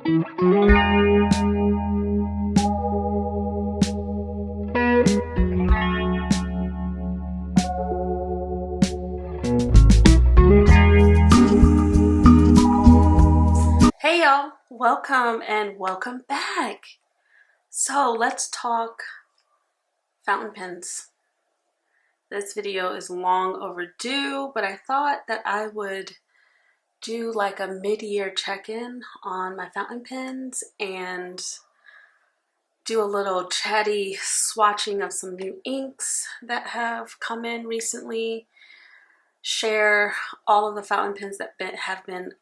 Hey y'all, welcome and welcome back. So let's talk fountain pens. This video is long overdue, but I thought that I would do like a mid-year check-in on my fountain pens and do a little chatty swatching of some new inks that have come in recently, share all of the fountain pens that have been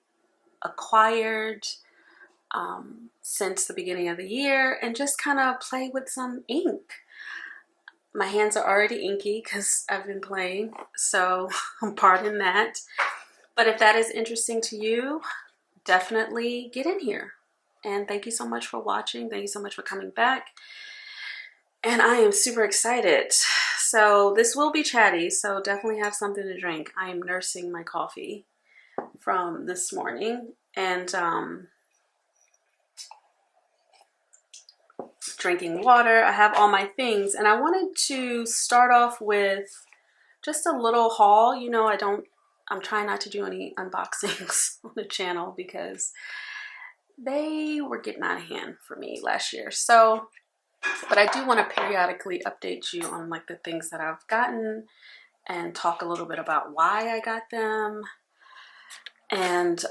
acquired since the beginning of the year, and just kind of play with some ink. My hands are already inky because I've been playing, so pardon that. But if that is interesting to you, definitely get in here. And thank you so much for watching. Thank you so much for coming back. And I am super excited. So this will be chatty, so definitely have something to drink. I am nursing my coffee from this morning and drinking water. I have all my things, and I wanted to start off with just a little haul. You know, I'm trying not to do any unboxings on the channel because they were getting out of hand for me last year. So, but I do want to periodically update you on like the things that I've gotten and talk a little bit about why I got them. And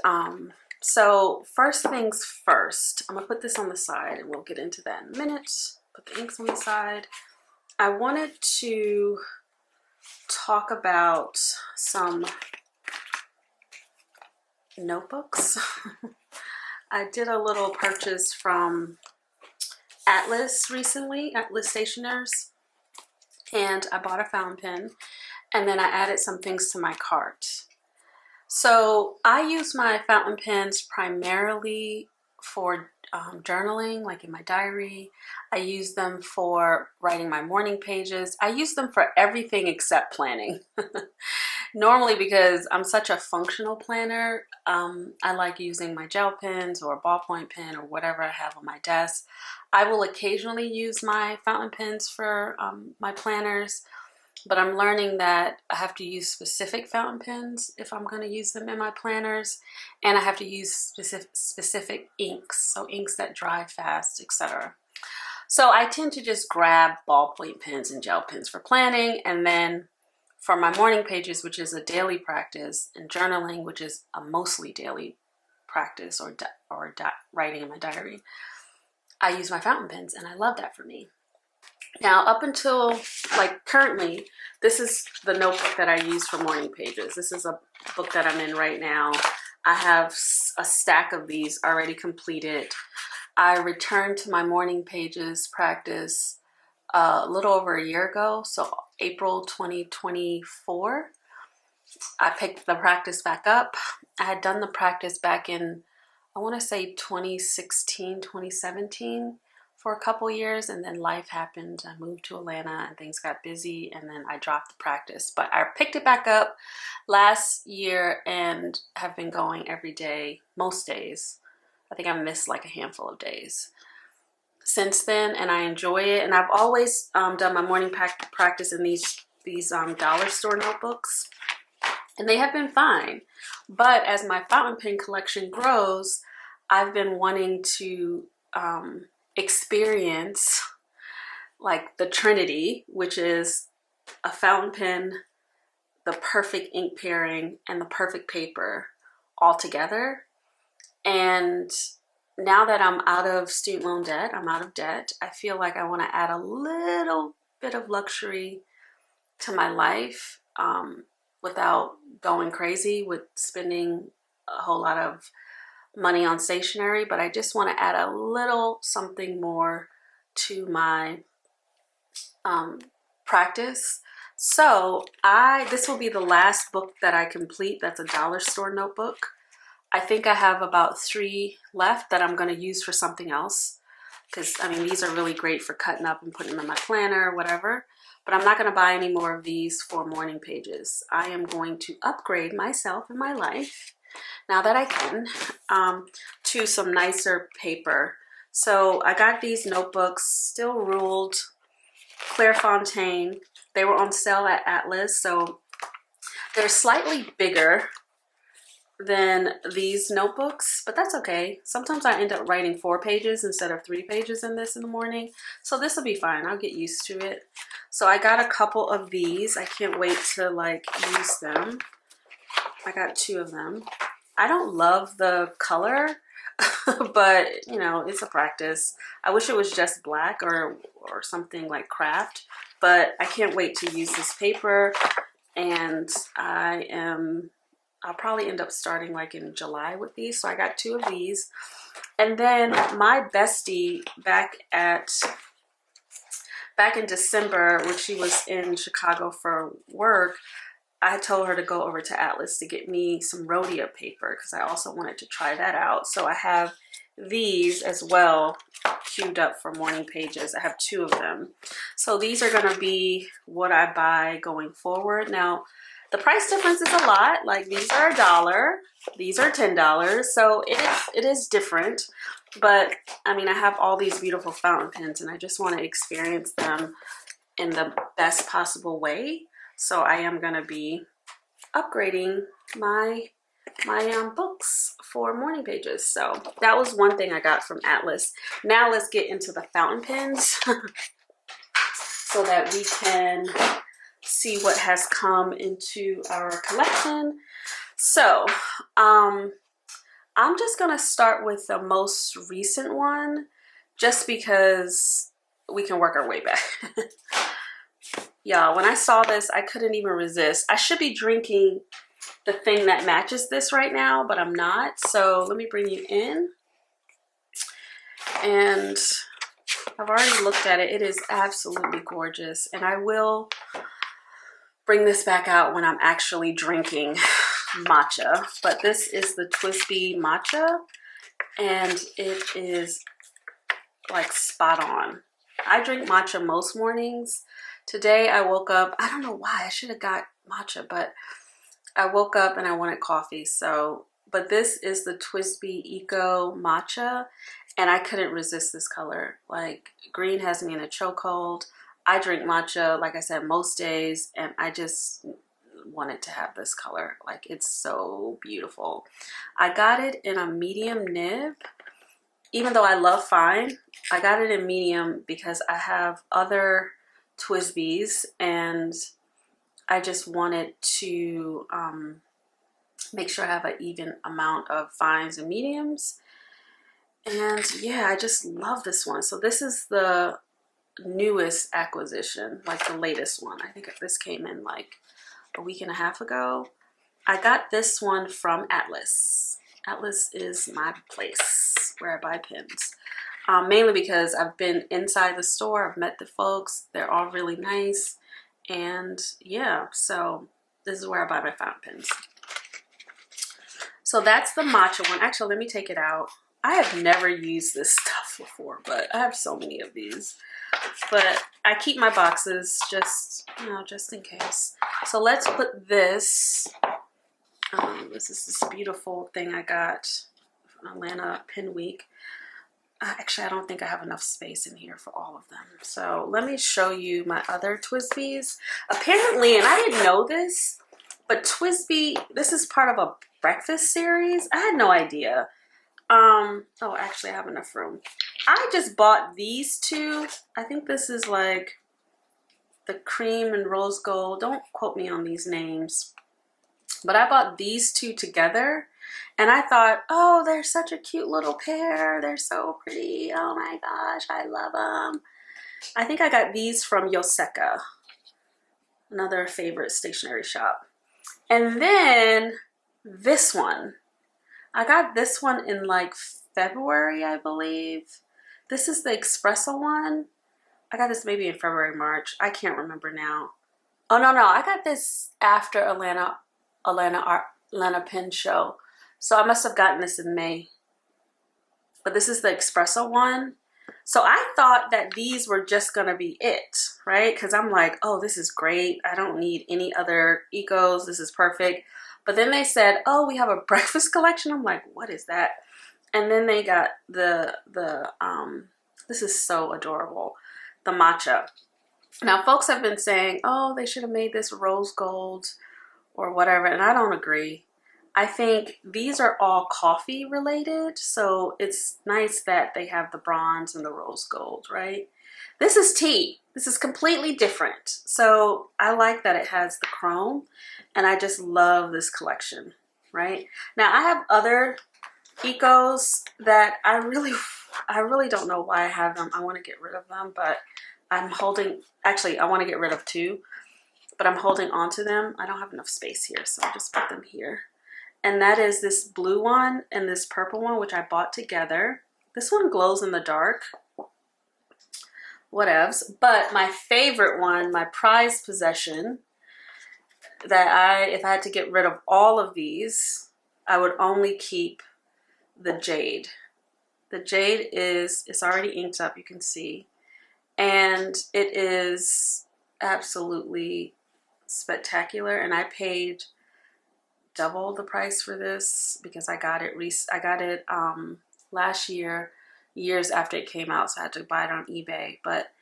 so first things first, I'm gonna put this on the side and we'll get into that in a minute. Put the inks on the side. I wanted to talk about some notebooks. I did a little purchase from Atlas recently, Atlas Stationers, and I bought a fountain pen, and then I added some things to my cart. So I use my fountain pens primarily for journaling, like in my diary. I use them for writing my morning pages. I use them for everything except planning. Normally, because I'm such a functional planner, I like using my gel pens or a ballpoint pen or whatever I have on my desk. I will occasionally use my fountain pens for my planners, but I'm learning that I have to use specific fountain pens if I'm going to use them in my planners, and I have to use specific inks, so inks that dry fast, etc. So I tend to just grab ballpoint pens and gel pens for planning, and then for my morning pages, which is a daily practice, and journaling, which is a mostly daily practice, or writing in my diary, I use my fountain pens, and I love that for me. Now, up until like currently, this is the notebook that I use for morning pages. This is a book that I'm in right now. I have a stack of these already completed. I returned to my morning pages practice a little over a year ago, so April 2024. I picked the practice back up. I had done the practice back in, I want to say 2016, 2017 for a couple years, and then life happened. I moved to Atlanta and things got busy, and then I dropped the practice. But I picked it back up last year and have been going every day, most days. I think I've missed like a handful of days since then, and I enjoy it. And I've always done my morning practice in these dollar store notebooks, and they have been fine. But as my fountain pen collection grows, I've been wanting to experience like the Trinity, which is a fountain pen, the perfect ink pairing, and the perfect paper all together. And now that I'm out of student loan debt, I'm out of debt, I feel like I want to add a little bit of luxury to my life without going crazy with spending a whole lot of money on stationery, but I just want to add a little something more to my practice. So this will be the last book that I complete that's a dollar store notebook. I think I have about 3 left that I'm going to use for something else, because I mean these are really great for cutting up and putting them in my planner or whatever, but I'm not going to buy any more of these for morning pages. I am going to upgrade myself in my life now that I can, to some nicer paper. So I got these notebooks, still ruled, Clairefontaine. They were on sale at Atlas, so they're slightly bigger than these notebooks, but that's okay. Sometimes I end up writing 4 pages instead of 3 pages in this in the morning, so this will be fine. I'll get used to it. So I got a couple of these. I can't wait to like use them. I got 2 of them. I don't love the color, but you know, it's a practice. I wish it was just black or something like craft, but I can't wait to use this paper. And I'll probably end up starting like in July with these. So I got 2 of these. And then my bestie back in December, when she was in Chicago for work, I told her to go over to Atlas to get me some Rhodia paper because I also wanted to try that out. So I have these as well queued up for morning pages. I have 2 of them. So these are going to be what I buy going forward. Now, the price difference is a lot. Like these are $1, these are $10. So it is different. But I mean, I have all these beautiful fountain pens and I just want to experience them in the best possible way. So I am going to be upgrading my books for morning pages. So that was one thing I got from Atlas. Now let's get into the fountain pens so that we can see what has come into our collection. So I'm just gonna start with the most recent one just because we can work our way back. Y'all, when I saw this, I couldn't even resist. I should be drinking the thing that matches this right now, but I'm not. So let me bring you in. And I've already looked at it. It is absolutely gorgeous. And I will bring this back out when I'm actually drinking matcha. But this is the Twisby Matcha. And it is like spot on. I drink matcha most mornings. Today I woke up, I don't know why, I should have got matcha, but I woke up and I wanted coffee. So, but this is the Twisby Eco Matcha and I couldn't resist this color. Like green has me in a chokehold. I drink matcha, like I said, most days, and I just wanted to have this color. Like it's so beautiful. I got it in a medium nib. Even though I love fine, I got it in medium because I have other Twisbys and I just wanted to make sure I have an even amount of fines and mediums. And yeah, I just love this one. So this is the newest acquisition, like the latest one. I think this came in like a week and a half ago. I got this one from Atlas. Atlas is my place where I buy pens. Mainly because I've been inside the store, I've met the folks, they're all really nice, and yeah, so this is where I buy my fountain pens. So that's the matcha one. Actually, let me take it out. I have never used this stuff before, but I have so many of these. But I keep my boxes just, you know, just in case. So let's put this, this is this beautiful thing I got from Atlanta Pen Week. Actually, I don't think I have enough space in here for all of them. So let me show you my other Twisbys. Apparently, and I didn't know this, but Twisby, this is part of a breakfast series. I had no idea. Oh, actually, I have enough room. I just bought these 2. I think this is like the cream and rose gold. Don't quote me on these names. But I bought these 2 together. And I thought, oh, they're such a cute little pair. They're so pretty. Oh my gosh, I love them. I think I got these from Yoseka, another favorite stationery shop. And then this one. I got this one in like February, I believe. This is the espresso one. I got this maybe in February, March. I can't remember now. Oh, no. I got this after Atlanta Pen Show. So I must have gotten this in May. But this is the espresso one. So I thought that these were just going to be it, right? Because I'm like, oh, this is great. I don't need any other ecos. This is perfect. But then they said, oh, we have a breakfast collection. I'm like, what is that? And then they got this is so adorable, the matcha. Now, folks have been saying, oh, they should have made this rose gold or whatever, and I don't agree. I think these are all coffee related, so it's nice that they have the bronze and the rose gold, right? This is tea. This is completely different. So I like that it has the chrome, and I just love this collection, right? Now, I have other Ecos that I really don't know why I have them. I want to get rid of them, but I'm holding, actually, I want to get rid of two, but I'm holding on to them. I don't have enough space here, so I'll just put them here. And that is this blue one and this purple one, which I bought together. This one glows in the dark. Whatevs. But my favorite one, my prized possession, that if I had to get rid of all of these, I would only keep the jade. The jade it's already inked up, you can see. And it is absolutely spectacular. And I paid double the price for this because I got it last year, years after it came out, so I had to buy it on eBay. But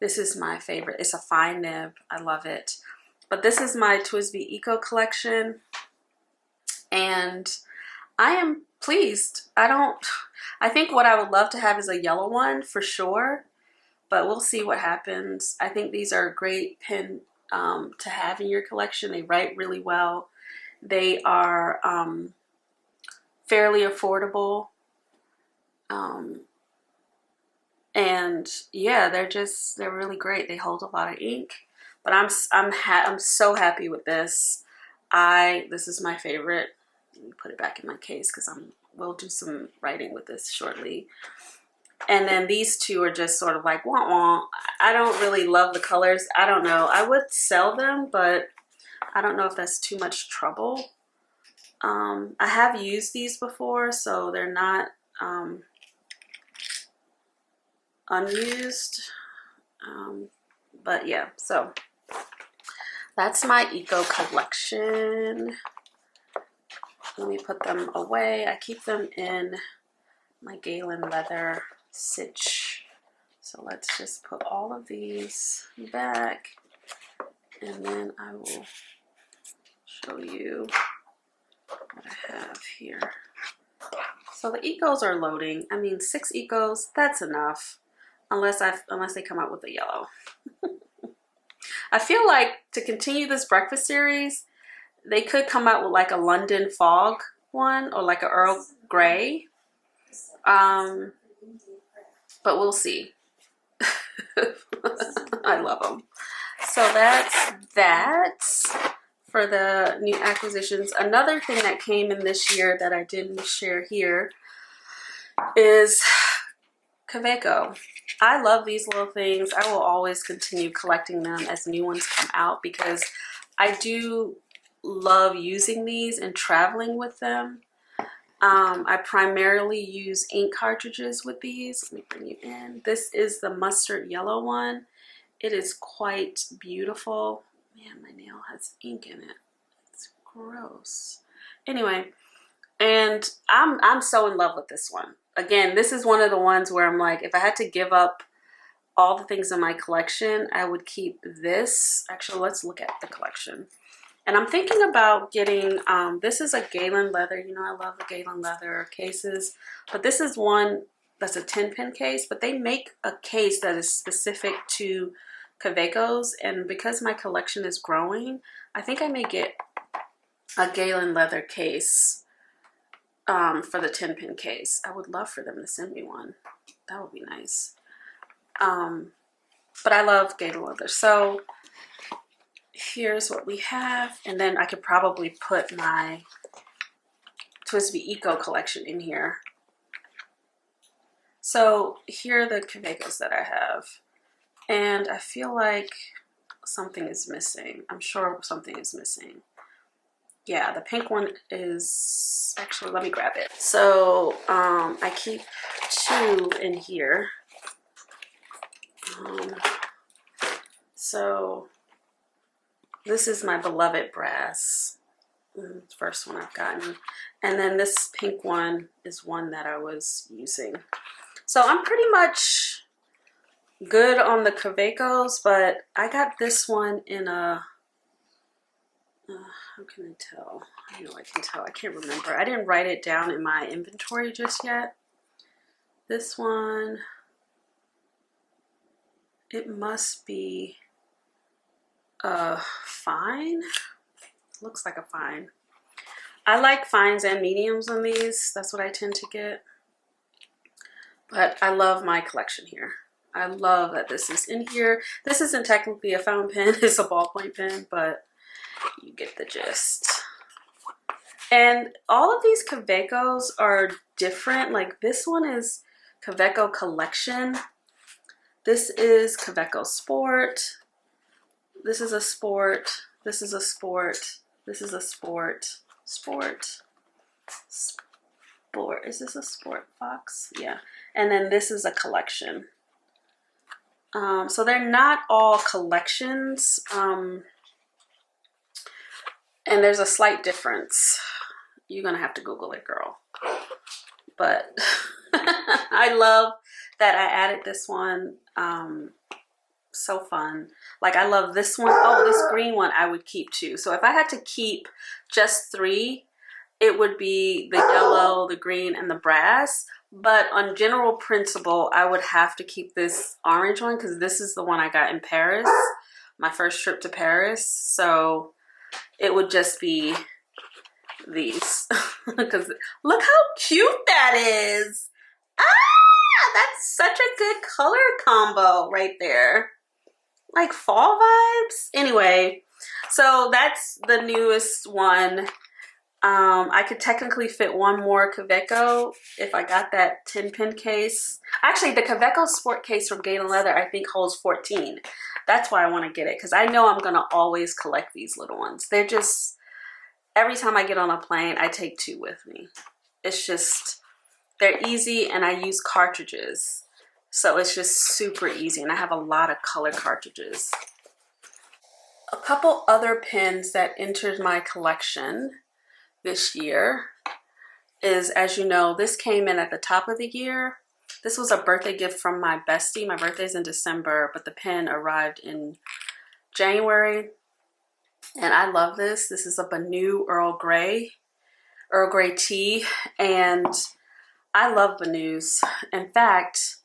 this is my favorite. It's a fine nib. I love it. But this is my Twisby Eco collection, and I am pleased. I think what I would love to have is a yellow one for sure, but we'll see what happens. I think these are a great pen to have in your collection. They write really well. They are fairly affordable, and yeah, they're really great. They hold a lot of ink, but I'm so happy with this. This is my favorite. Let me put it back in my case because we'll do some writing with this shortly. And then these two are just sort of like wah wah. I don't really love the colors. I don't know. I would sell them, but I don't know if that's too much trouble. I have used these before, so they're not unused. But yeah, so that's my Eco collection. Let me put them away. I keep them in my Galen leather sitch. So let's just put all of these back, and then I will show you what I have here. So the Ecos are loading. I mean, 6 Ecos, that's enough, unless they come out with a yellow. I feel like to continue this breakfast series, they could come out with like a London Fog one or like a Earl Grey. But we'll see. I love them. So that's that for the new acquisitions. Another thing that came in this year that I didn't share here is Caveco. I love these little things. I will always continue collecting them as new ones come out because I do love using these and traveling with them. I primarily use ink cartridges with these. Let me bring you in. This is the mustard yellow one. It is quite beautiful. Man, my nail has ink in it. It's gross. Anyway, and I'm so in love with this one. Again, this is one of the ones where I'm like, if I had to give up all the things in my collection, I would keep this. Actually, let's look at the collection. And I'm thinking about getting, this is a Galen leather. You know, I love the Galen leather cases. But this is one that's a 10-pin case. But they make a case that is specific to Cavecos. And because my collection is growing, I think I may get a Galen leather case for the 10-pin case. I would love for them to send me one. That would be nice. But I love Galen leather. So here's what we have, and then I could probably put my Twisby Eco collection in here. So here are the Cavecos that I have, and I feel like something is missing. I'm sure something is missing. Yeah, the pink one is, actually, let me grab it. So I keep 2 in here. So this is my beloved brass. First one I've gotten. And then this pink one is one that I was using. So I'm pretty much good on the Cavecos, but I got this one in a, how can I tell? I know I can tell. I can't remember. I didn't write it down in my inventory just yet. This one, it must be a fine. Looks like a fine. I like fines and mediums on these. That's what I tend to get. But I love my collection here. I love that this is in here. This isn't technically a fountain pen. It's a ballpoint pen, but you get the gist. And all of these Cavecos are different. Like this one is Caveco Collection. This is Caveco Sport. This is a Sport. This is a Sport. This is a Sport. Sport. Sport. Is this a Sport box? Yeah. And then this is a Collection. So they're not all collections. And there's a slight difference. You're gonna have to Google it, girl. But I love that I added this one. So fun. Like I love this one. Oh, this green one I would keep too. So if I had to keep just 3, it would be the yellow, the green, and the brass. But on general principle, I would have to keep this orange one because this is the one I got in Paris, my first trip to Paris. So it would just be these. Because look how cute that is. Ah, that's such a good color combo right there. Like fall vibes. Anyway, so that's the newest one. I could technically fit one more Caveco if I got that 10-pin case. Actually, the Caveco Sport case from Gain Leather I think holds 14. That's why I want to get it because I know I'm going to always collect these little ones. They're just, every time I get on a plane, I take 2 with me. It's just, they're easy and I use cartridges. So it's just super easy and I have a lot of color cartridges. A couple other pens that entered my collection this year is, as you know, this came in at the top of the year. This was a birthday gift from my bestie. My birthday's in December, but the pen arrived in January. And I love this. This is a Bonu Earl Grey tea. And I love Bonus. In fact,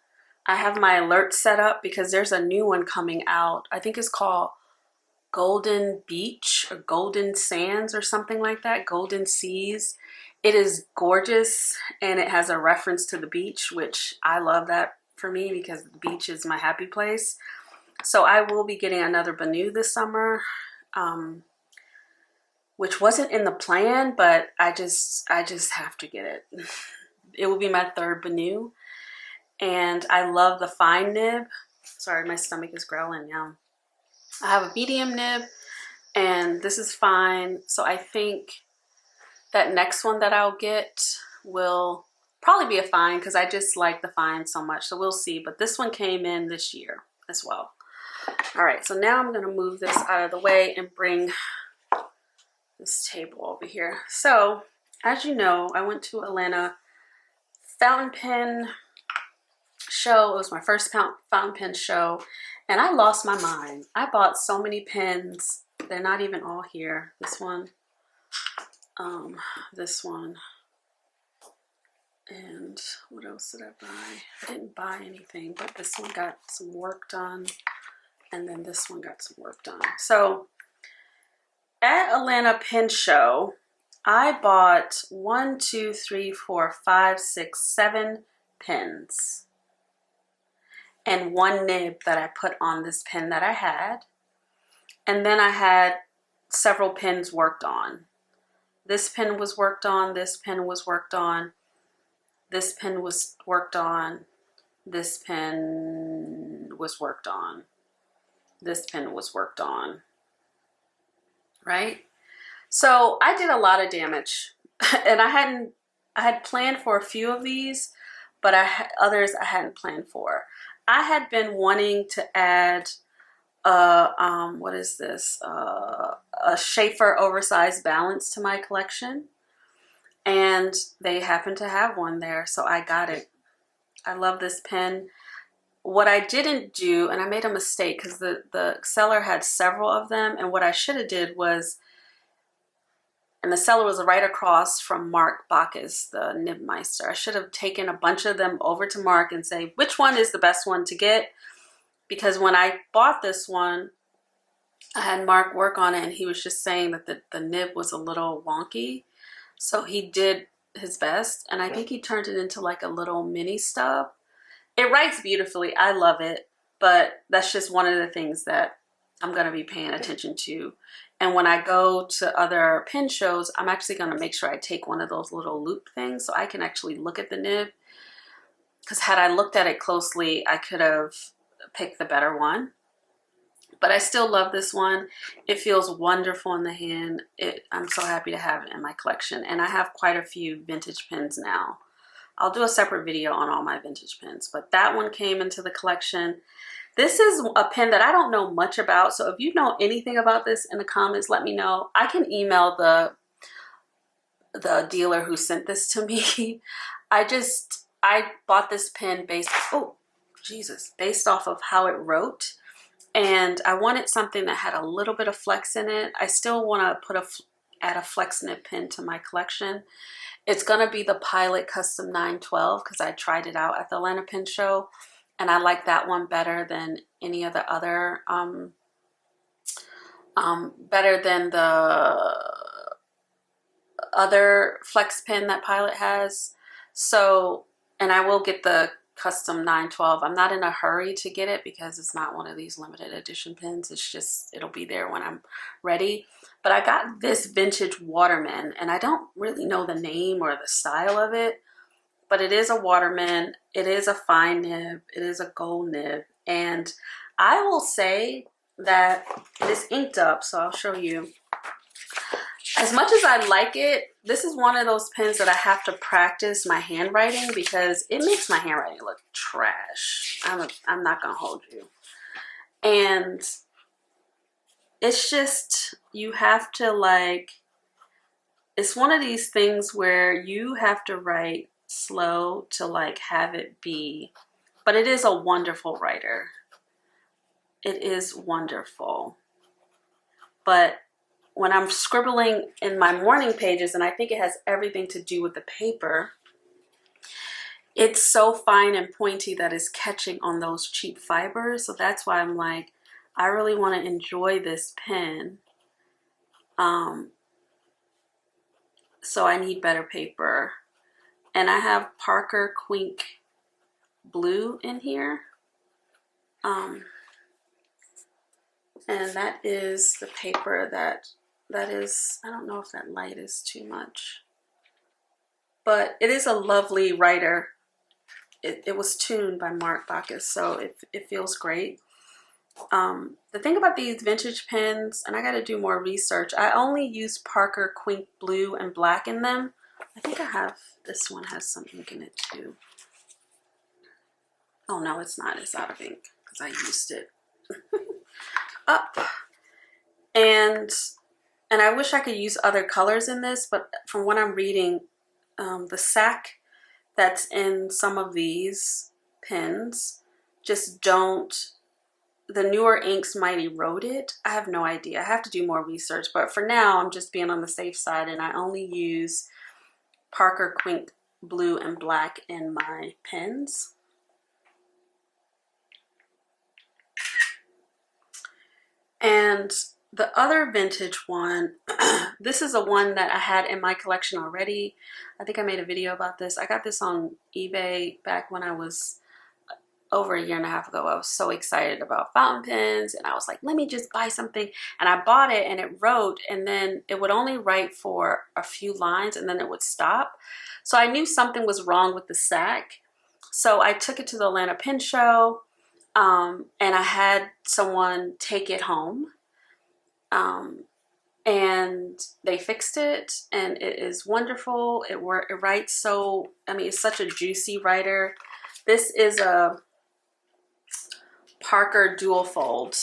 I have my alert set up because there's a new one coming out. I think it's called Golden Beach or Golden Sands or something like that. Golden Seas. It is gorgeous and it has a reference to the beach, which I love that for me because the beach is my happy place. So I will be getting another Bonu this summer, which wasn't in the plan, but I just have to get it. It will be my 3rd Bonu. And I love the fine nib. Sorry, my stomach is growling now. I have a medium nib and this is fine. So I think that next one that I'll get will probably be a fine because I just like the fine so much. So we'll see. But this one came in this year as well. All right, so now I'm going to move this out of the way and bring this table over here. So as you know, I went to Atlanta fountain pen show. It was my first fountain pen show and I lost my mind. I bought so many pens. They're not even all here. This one, this one, and what else did I buy? I didn't buy anything, but this one got some work done and then this one got some work done. So at Atlanta Pen Show, I bought 1, 2, 3, 4, 5, 6, 7 pens. And 1 nib that I put on this pen that I had. And then I had several pens worked on. This pen was worked on, this pen was worked on, this pen was worked on, this pen was worked on, this pen was worked on, right? So I did a lot of damage and I had planned for a few of these, but others I hadn't planned for. I had been wanting to add what is this? A Schaefer oversized balance to my collection. And they happen to have one there, so I got it. I love this pen. What I didn't do, and I made a mistake because the seller had several of them, and what I should have did was, and the seller was right across from Mark Bacchus, the Nibmeister. I should have taken a bunch of them over to Mark and say, which one is the best one to get? Because when I bought this one, I had Mark work on it, and he was just saying that the nib was a little wonky. So he did his best, and I think he turned it into like a little mini stub. It writes beautifully. I love it, but that's just one of the things that I'm going to be paying attention to. And when I go to other pen shows, I'm actually going to make sure I take one of those little loop things so I can actually look at the nib. Because had I looked at it closely, I could have picked the better one. But I still love this one. It feels wonderful in the hand. I'm so happy to have it in my collection. And I have quite a few vintage pens now. I'll do a separate video on all my vintage pens. But that one came into the collection. This is a pen that I don't know much about. So if you know anything about this in the comments, let me know. I can email the dealer who sent this to me. I bought this pen based off of how it wrote. And I wanted something that had a little bit of flex in it. I still want to add a flex nib pen to my collection. It's going to be the Pilot Custom 912 because I tried it out at the Atlanta Pen Show. And I like that one better than any of the other, better than the other flex pen that Pilot has. So, and I will get the Custom 912. I'm not in a hurry to get it because it's not one of these limited edition pens. It's just, it'll be there when I'm ready. But I got this vintage Waterman, and I don't really know the name or the style of it, but it is a Waterman. It is a fine nib. It is a gold nib. And I will say that it is inked up, so I'll show you. As much as I like it, this is one of those pens that I have to practice my handwriting because it makes my handwriting look trash. I'm not gonna hold you. And it's just, you have to it's one of these things where you have to write slow to have it be, but it is a wonderful writer. It is wonderful. But when I'm scribbling in my morning pages, and I think it has everything to do with the paper, it's so fine and pointy that it's catching on those cheap fibers. So that's why I'm like, I really want to enjoy this pen. So I need better paper. And I have Parker Quink Blue in here. And that is the paper that is, I don't know if that light is too much, but it is a lovely writer. It was tuned by Mark Bacchus, so it feels great. The thing about these vintage pens, and I got to do more research, I only use Parker Quink Blue and Black in them. I think I have, this one has some ink in it too. Oh no, it's not, it's out of ink because I used it up. And I wish I could use other colors in this, but from what I'm reading, the sack that's in some of these pens just don't, the newer inks might erode it. I have no idea. I have to do more research, but for now I'm just being on the safe side, and I only use Parker Quink Blue and Black in my pens. And the other vintage one, this is a one that I had in my collection already. I think I made a video about this. I got this on eBay back when I was over a year and a half ago. I was so excited about fountain pens, and I was like, let me just buy something. And I bought it, and it wrote, and then it would only write for a few lines, and then it would stop. So I knew something was wrong with the sack. So I took it to the Atlanta Pen Show, and I had someone take it home. And they fixed it, and it is wonderful. It writes so, I mean, it's such a juicy writer. This is a Parker dual fold.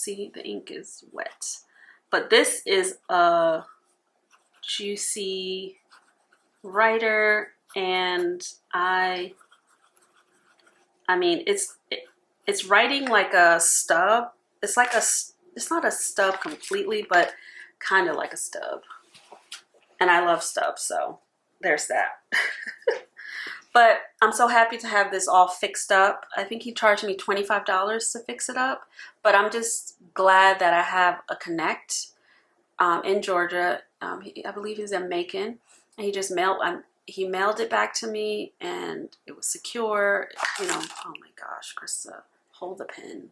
see, the ink is wet. But this is a juicy writer, and I mean, it's writing like a stub. It's like it's not a stub completely, but kind of like a stub. And I love stubs, so there's that. But I'm so happy to have this all fixed up. I think he charged me $25 to fix it up, but I'm just glad that I have a connect in Georgia. I believe he's in Macon, and he just mailed it back to me, and it was secure. You know, oh my gosh, Christa, hold the pen.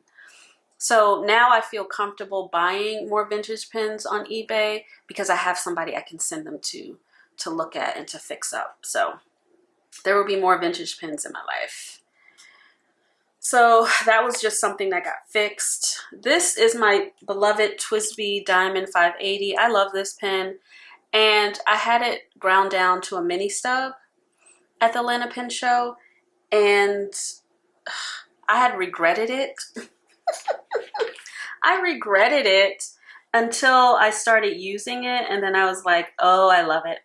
So now I feel comfortable buying more vintage pens on eBay because I have somebody I can send them to look at and to fix up. So there will be more vintage pens in my life. So that was just something that got fixed. This is my beloved Twisby Diamond 580. I love this pen, and I had it ground down to a mini stub at the Atlanta Pen Show, and I had regretted it. I regretted it until I started using it, and then I was like, oh, I love it.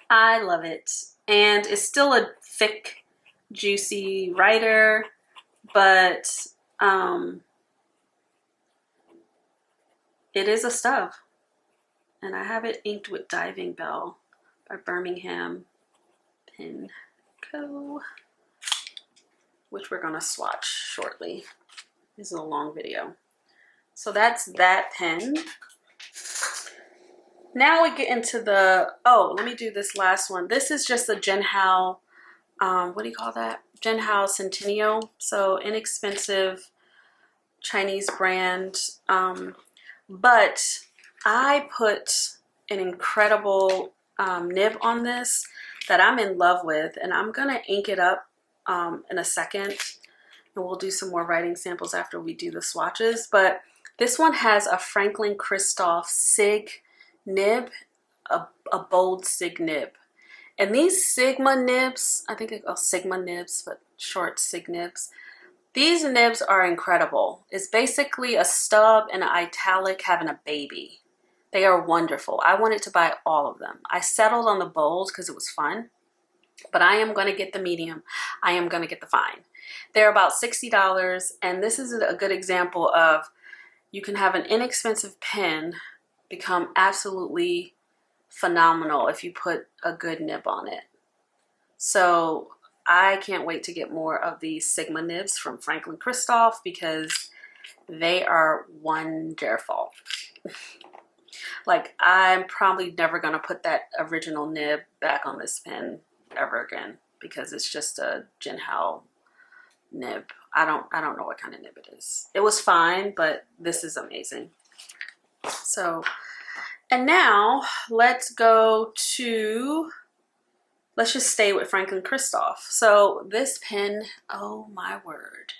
I love it. And it's still a thick, juicy writer, but it is a stub. And I have it inked with Diving Bell by Birmingham Pen Co., which we're gonna swatch shortly. This is a long video. So that's that pen. Now we get into the, oh, let me do this last one. This is just a Jinhao, what do you call that? Jinhao Centennial. So inexpensive Chinese brand. But I put an incredible nib on this that I'm in love with, and I'm gonna ink it up in a second. And we'll do some more writing samples after we do the swatches. But this one has a Franklin Christoph Sig nib, a bold Sig nib. And these Sigma nibs, I think they're called Sigma nibs, but short Sig nibs. These nibs are incredible. It's basically a stub and an italic having a baby. They are wonderful. I wanted to buy all of them. I settled on the bold because it was fun, but I am going to get the medium. I am going to get the fine. They're about $60, and this is a good example of you can have an inexpensive pen become absolutely phenomenal if you put a good nib on it. So I can't wait to get more of these Sigma nibs from Franklin Christoph because they are wonderful. Like, I'm probably never going to put that original nib back on this pen ever again because it's just a Jinhao nib. I don't know what kind of nib it is. It was fine, but this is amazing. So, and now let's just stay with Franklin Christoph. So this pen, oh my word.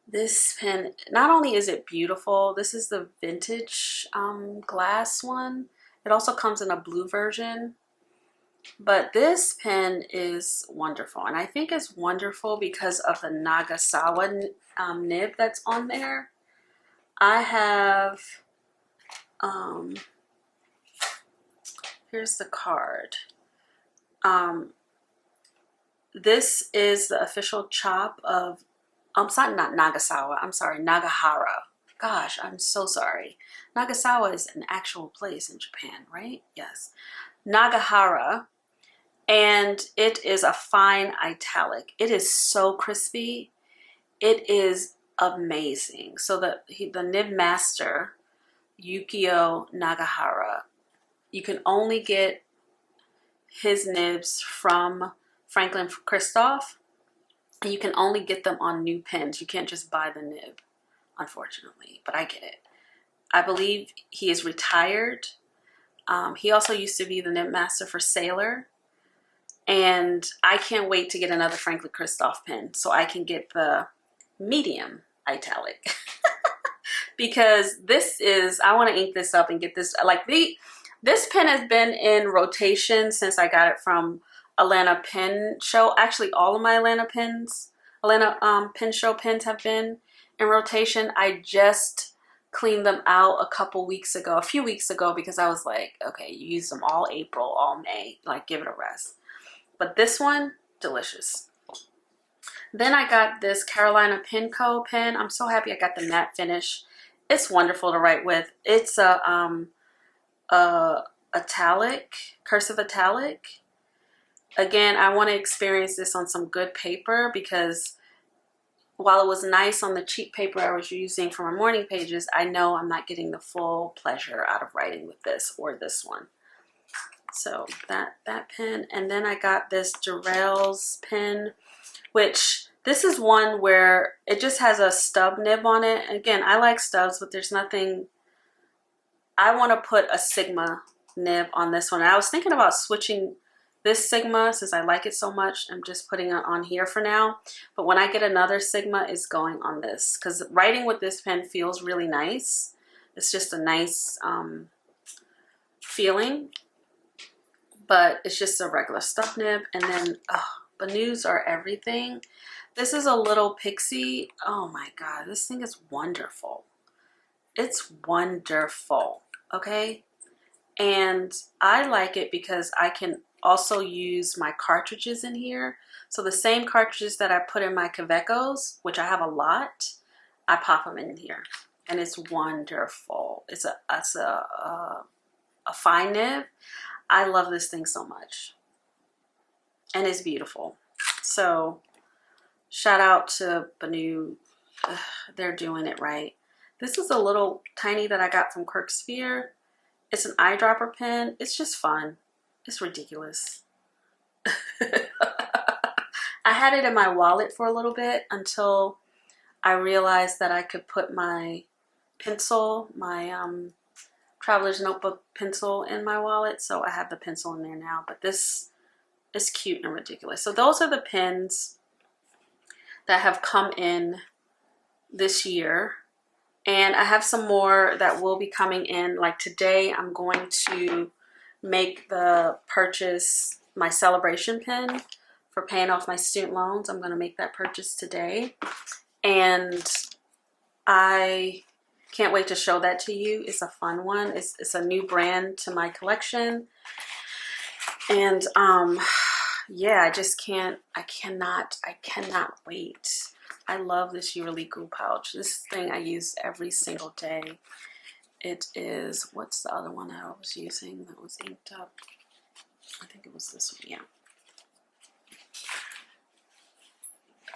This pen, not only is it beautiful, this is the vintage glass one. It also comes in a blue version. But this pen is wonderful, and I think it's wonderful because of the Nagasawa nib that's on there. I have, here's the card. This is the official chop of, it's not Nagasawa, I'm sorry, Nagahara. Gosh, I'm so sorry. Nagasawa is an actual place in Japan, right? Yes. Nagahara. And it is a fine italic. It is so crispy. It is amazing. So the nib master, Yukio Nagahara, you can only get his nibs from Franklin Christoph, and you can only get them on new pens. You can't just buy the nib, unfortunately, but I get it. I believe he is retired. He also used to be the nib master for Sailor. And I can't wait to get another Franklin Christoph pen so I can get the medium italic. Because this is, I want to ink this up and get this, like this pen has been in rotation since I got it from Atlanta Pen Show. Actually, all of my Atlanta Pen Show pens have been in rotation. I just cleaned them out a few weeks ago, because I was like, okay, you used them all April, all May, like give it a rest. But this one, delicious. Then I got this Carolina Penco pen. I'm so happy I got the matte finish. It's wonderful to write with. It's a italic, cursive italic. Again, I want to experience this on some good paper, because while it was nice on the cheap paper I was using for my morning pages, I know I'm not getting the full pleasure out of writing with this or this one. So that pen. And then I got this Durell's pen, which this is one where it just has a stub nib on it. Again, I like stubs, but there's nothing. I want to put a Sigma nib on this one. And I was thinking about switching this Sigma, since I like it so much. I'm just putting it on here for now. But when I get another Sigma, it's going on this, because writing with this pen feels really nice. It's just a nice feeling. But it's just a regular stub nib. And then Bonus are everything. This is a little pixie. Oh my god, this thing is wonderful. It's wonderful, okay? And I like it because I can also use my cartridges in here. So the same cartridges that I put in my Cavecos, which I have a lot, I pop them in here. And it's wonderful. It's a fine nib. I love this thing so much. And it's beautiful. So shout out to Bonu. They're doing it right. This is a little tiny that I got from Kirksphere. It's an eyedropper pen. It's just fun. It's ridiculous. I had it in my wallet for a little bit until I realized that I could put my pencil, my Traveler's Notebook pencil in my wallet. So I have the pencil in there now. But this is cute and ridiculous. So those are the pens that have come in this year. And I have some more that will be coming in. Like today, I'm going to make the purchase, my celebration pen for paying off my student loans. I'm going to make that purchase today. And I can't wait to show that to you. It's a fun one. It's a new brand to my collection. And yeah, I cannot wait. I love this Yearly Goo pouch. This thing I use every single day. It is, what's the other one that I was using that was inked up? I think it was this one, yeah.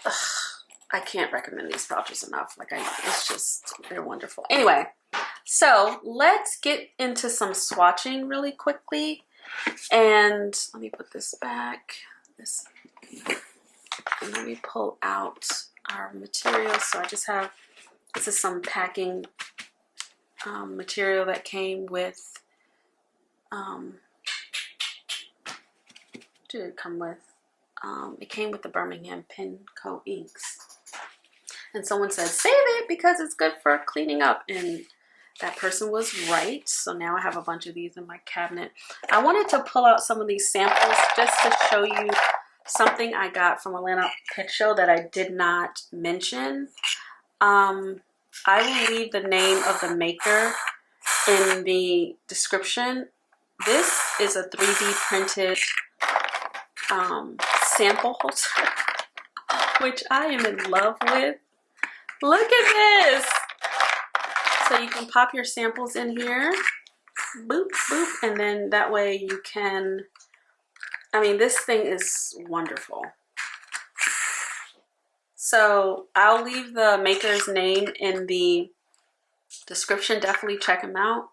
Ugh, I can't recommend these pouches enough. Like, it's just, they're wonderful. Anyway, so let's get into some swatching really quickly. And let me put this back. And let me pull out our material. So I just have, this is some packing material that came with, what did it come with? It came with the Birmingham Penco inks. And someone said, save it because it's good for cleaning up. And that person was right. So now I have a bunch of these in my cabinet. I wanted to pull out some of these samples just to show you something I got from Atlanta Pet Show that I did not mention. I will leave the name of the maker in the description. This is a 3D printed sample holder, which I am in love with. Look at this. So you can pop your samples in here, boop, boop, and then that way you can, I mean, this thing is wonderful. So I'll leave the maker's name in the description. Definitely check him out.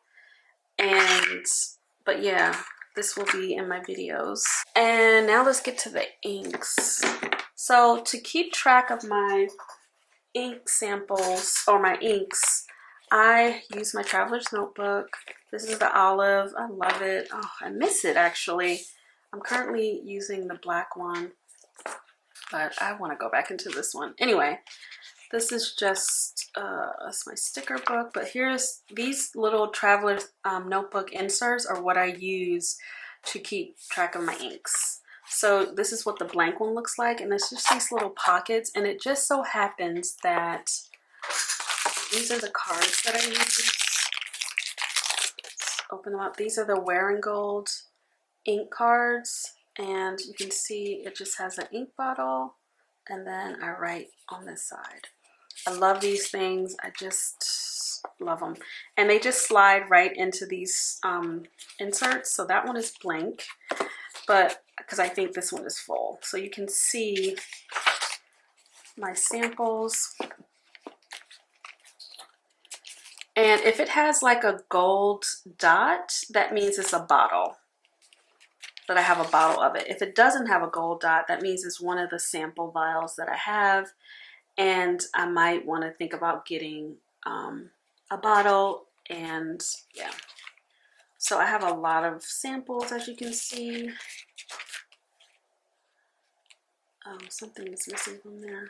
But yeah, this will be in my videos. And now let's get to the inks. So to keep track of my ink samples, or my inks, I use my Traveler's Notebook. This is the olive. I love it. Oh, I miss it actually. I'm currently using the black one, but I want to go back into this one. Anyway, this is just that's my sticker book. But here's these little Traveler's Notebook inserts are what I use to keep track of my inks. So this is what the blank one looks like, and it's just these little pockets. And it just so happens that these are the cards that I use. Let's open them up. These are the Wear and Gold ink cards, and you can see it just has an ink bottle, and then I write on this side. I love these things. I just love them, and they just slide right into these inserts. So that one is blank, but because I think this one is full, so you can see my samples. And if it has like a gold dot, that means it's a bottle, that I have a bottle of it. If it doesn't have a gold dot, that means it's one of the sample vials that I have, and I might want to think about getting a bottle. And yeah, so I have a lot of samples, as you can see. Something is missing from there.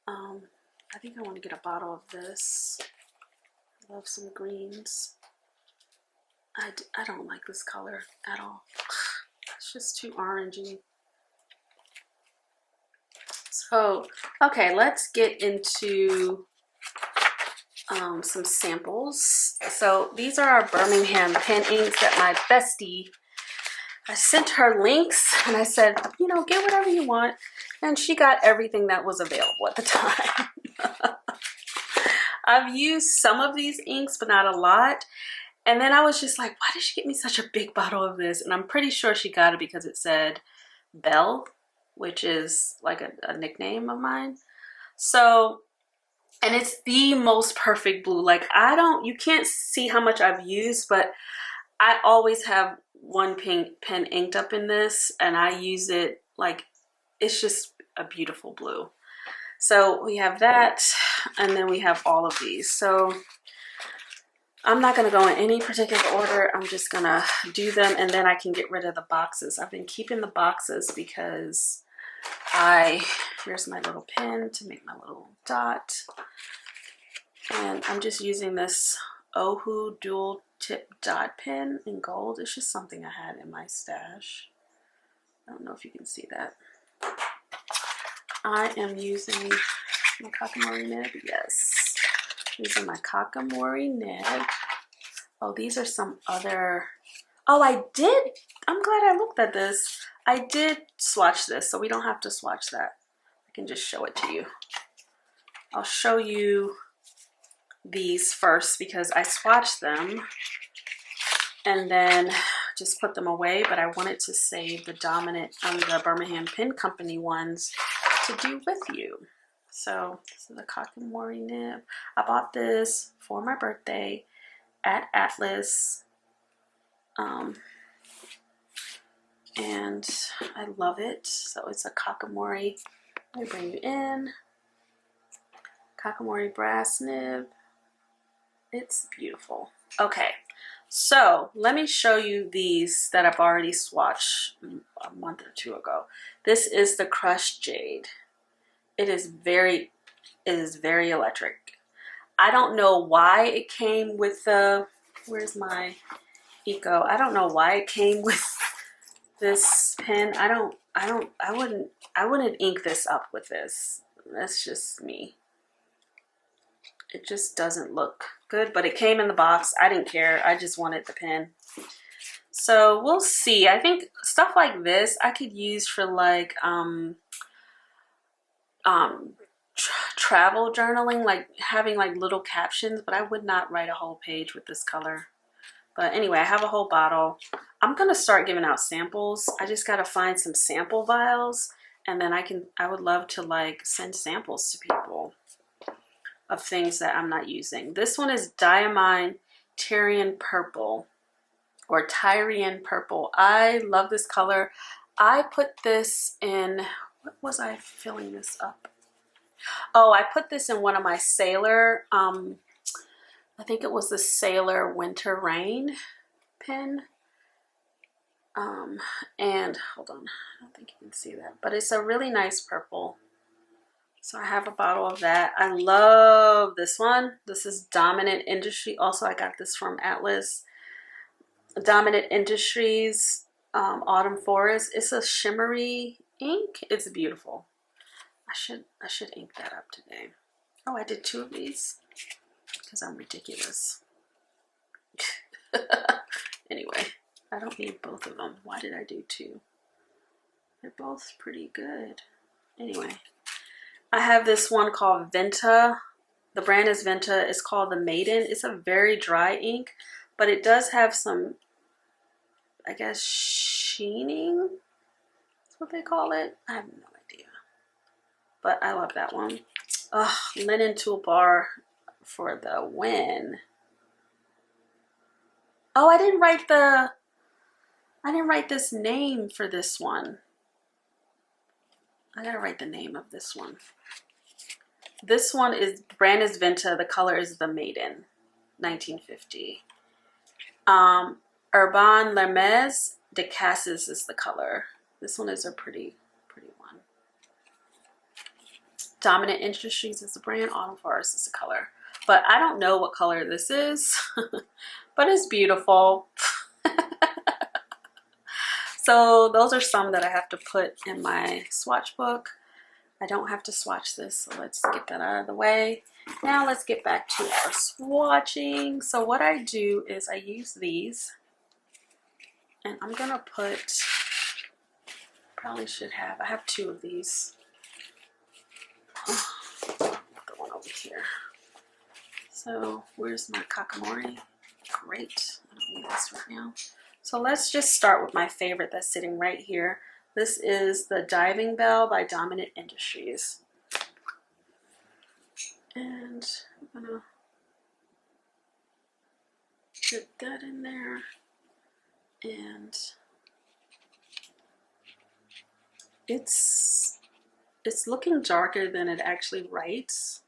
I think I want to get a bottle of this. I love some greens. I don't like this color at all. It's just too orangey. So, okay, let's get into some samples. So these are our Birmingham pen inks that my bestie, I sent her links and I said, you know, get whatever you want. And she got everything that was available at the time. I've used some of these inks, but not a lot. And then I was just like, why did she get me such a big bottle of this? And I'm pretty sure she got it because it said Belle, which is like a nickname of mine. So, and it's the most perfect blue. Like you can't see how much I've used, but I always have one pen inked up in this, and I use it like, it's just a beautiful blue. So we have that, and then we have all of these. So I'm not going to go in any particular order. I'm just going to do them, and then I can get rid of the boxes. I've been keeping the boxes because here's my little pen to make my little dot. And I'm just using this Ohu dual tip dot pen in gold. It's just something I had in my stash. I don't know if you can see that. I am using my Kakamori nib. Yes, using my Kakamori nib. Oh, these are some other. Oh, I'm glad I looked at this. I did swatch this, so we don't have to swatch that. I can just show it to you. I'll show you these first because I swatched them and then just put them away, but I wanted to save the the Birmingham Pen Company ones to do with you. So this is the Kakamori nib. I bought this for my birthday at Atlas, and I love it. So it's a Kakamori. Let me bring you in. Kakamori brass nib. It's beautiful. Okay, so let me show you these that I've already swatched a month or two ago. This is the crushed jade. It is very electric. I don't know why it came with the, where's my Eco? I don't know why it came with this pen. I wouldn't ink this up with this. That's just me. It just doesn't look good, but it came in the box. I didn't care. I just wanted the pen. So we'll see. I think stuff like this I could use for like travel journaling, like having like little captions, but I would not write a whole page with this color. But anyway, I have a whole bottle. I'm gonna start giving out samples. I just gotta find some sample vials, and then I would love to like send samples to people of things that I'm not using. This one is Diamond Tyrian Purple, or Tyrian Purple. I love this color. I put this in, what was I filling this up? Oh, I put this in one of my Sailor, I think it was the Sailor Winter Rain pen. And hold on, I don't think you can see that, but it's a really nice purple. So I have a bottle of that. I love this one. This is Dominant Industry. Also, I got this from Atlas. Dominant Industries Autumn Forest. It's a shimmery ink. It's beautiful. I should ink that up today. Oh, I did two of these. because I'm ridiculous. Anyway, I don't need both of them. Why did I do two? They're both pretty good. Anyway, I have this one called Venta. The brand is Venta. It's called the Maiden. It's a very dry ink, but it does have some, I guess, sheening. That's what they call it. I have no idea. But I love that one. Ugh, Linen Toolbar for the win. Oh, I didn't write this name for this one. I gotta write the name of this one. This one is, brand is Venta. The color is the Maiden, 1950. Urban Lermez de Cassis is the color. This one is a pretty one. Dominant Industries is the brand. Autumn Forest is the color. But I don't know what color this is, but it's beautiful. So those are some that I have to put in my swatch book. I don't have to swatch this, so let's get that out of the way. Now let's get back to our swatching. So what I do is I use these, and I'm gonna put, probably should have, I have two of these. Oh, the one over here. So where's my Kakamori? Great, I don't need this right now. So let's just start with my favorite that's sitting right here. This is the Diving Bell by Dominant Industries. And I'm gonna put that in there. And it's looking darker than it actually writes.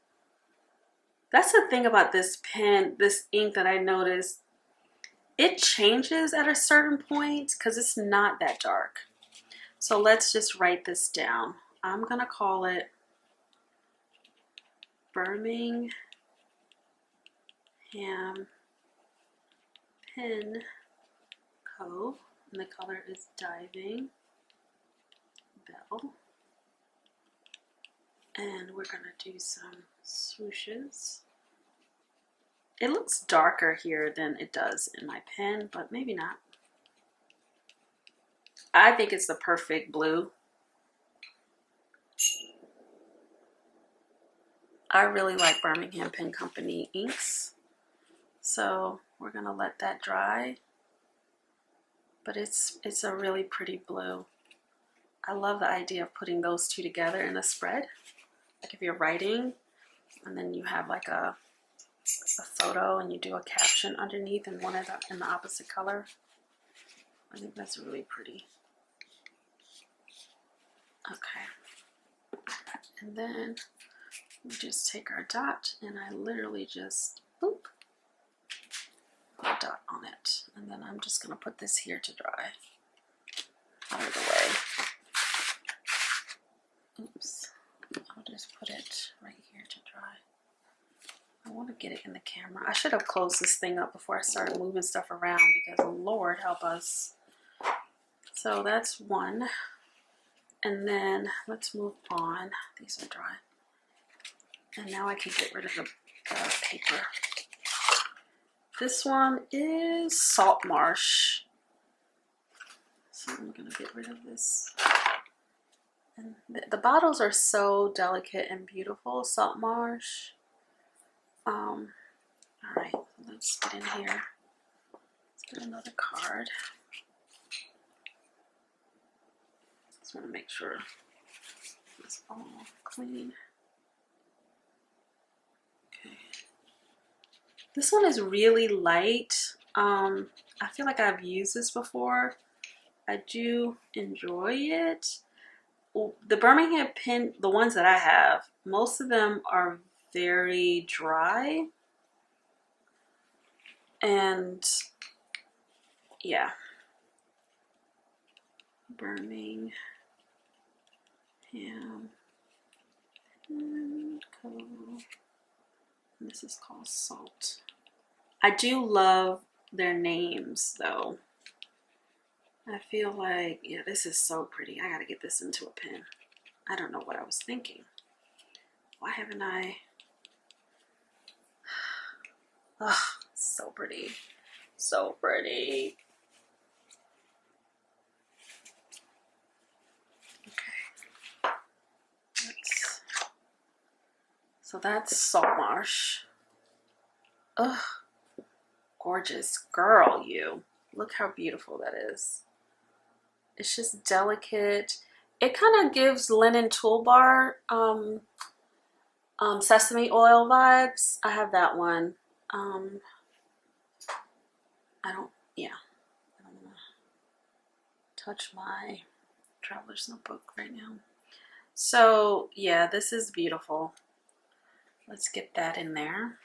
That's the thing about this pen, this ink, that I noticed. It changes at a certain point because it's not that dark. So let's just write this down. I'm gonna call it Birmingham Pen Co. And the color is Diving Bell. And we're gonna do some swooshes. It looks darker here than it does in my pen, but maybe not. I think it's the perfect blue. I really like Birmingham Pen Company inks. So we're gonna let that dry. But it's a really pretty blue. I love the idea of putting those two together in a spread. Like if you're writing and then you have like a photo and you do a caption underneath and one in the opposite color. I think that's really pretty. Okay. And then we just take our dot and I literally just boop, put a dot on it. And then I'm just gonna put this here to dry out of the way. Oops. I'll just put it right here to dry. I want to get it in the camera. I should have closed this thing up before I started moving stuff around because Lord help us. So that's one. And then let's move on. These are dry. And now I can get rid of the paper. This one is Salt Marsh. So I'm going to get rid of this. And the bottles are so delicate and beautiful. Salt Marsh. All right, let's get in here. Let's get another card. Just want to make sure it's all clean. Okay. This one is really light. I feel like I've used this before. I do enjoy it. The Birmingham pen, the ones that I have, most of them are very dry. And yeah. Birmingham Pen Co. And this is called Salt. I do love their names though. I feel like, yeah, this is so pretty. I gotta get this into a pen. I don't know what I was thinking. Why haven't I Ugh, so pretty. So pretty. Okay. So that's Salt Marsh. Ugh. Gorgeous girl, you. Look how beautiful that is. It's just delicate. It kind of gives linen toolbar sesame oil vibes. I have that one. I don't want to touch my traveler's notebook right now. So yeah, this is beautiful. Let's get that in there.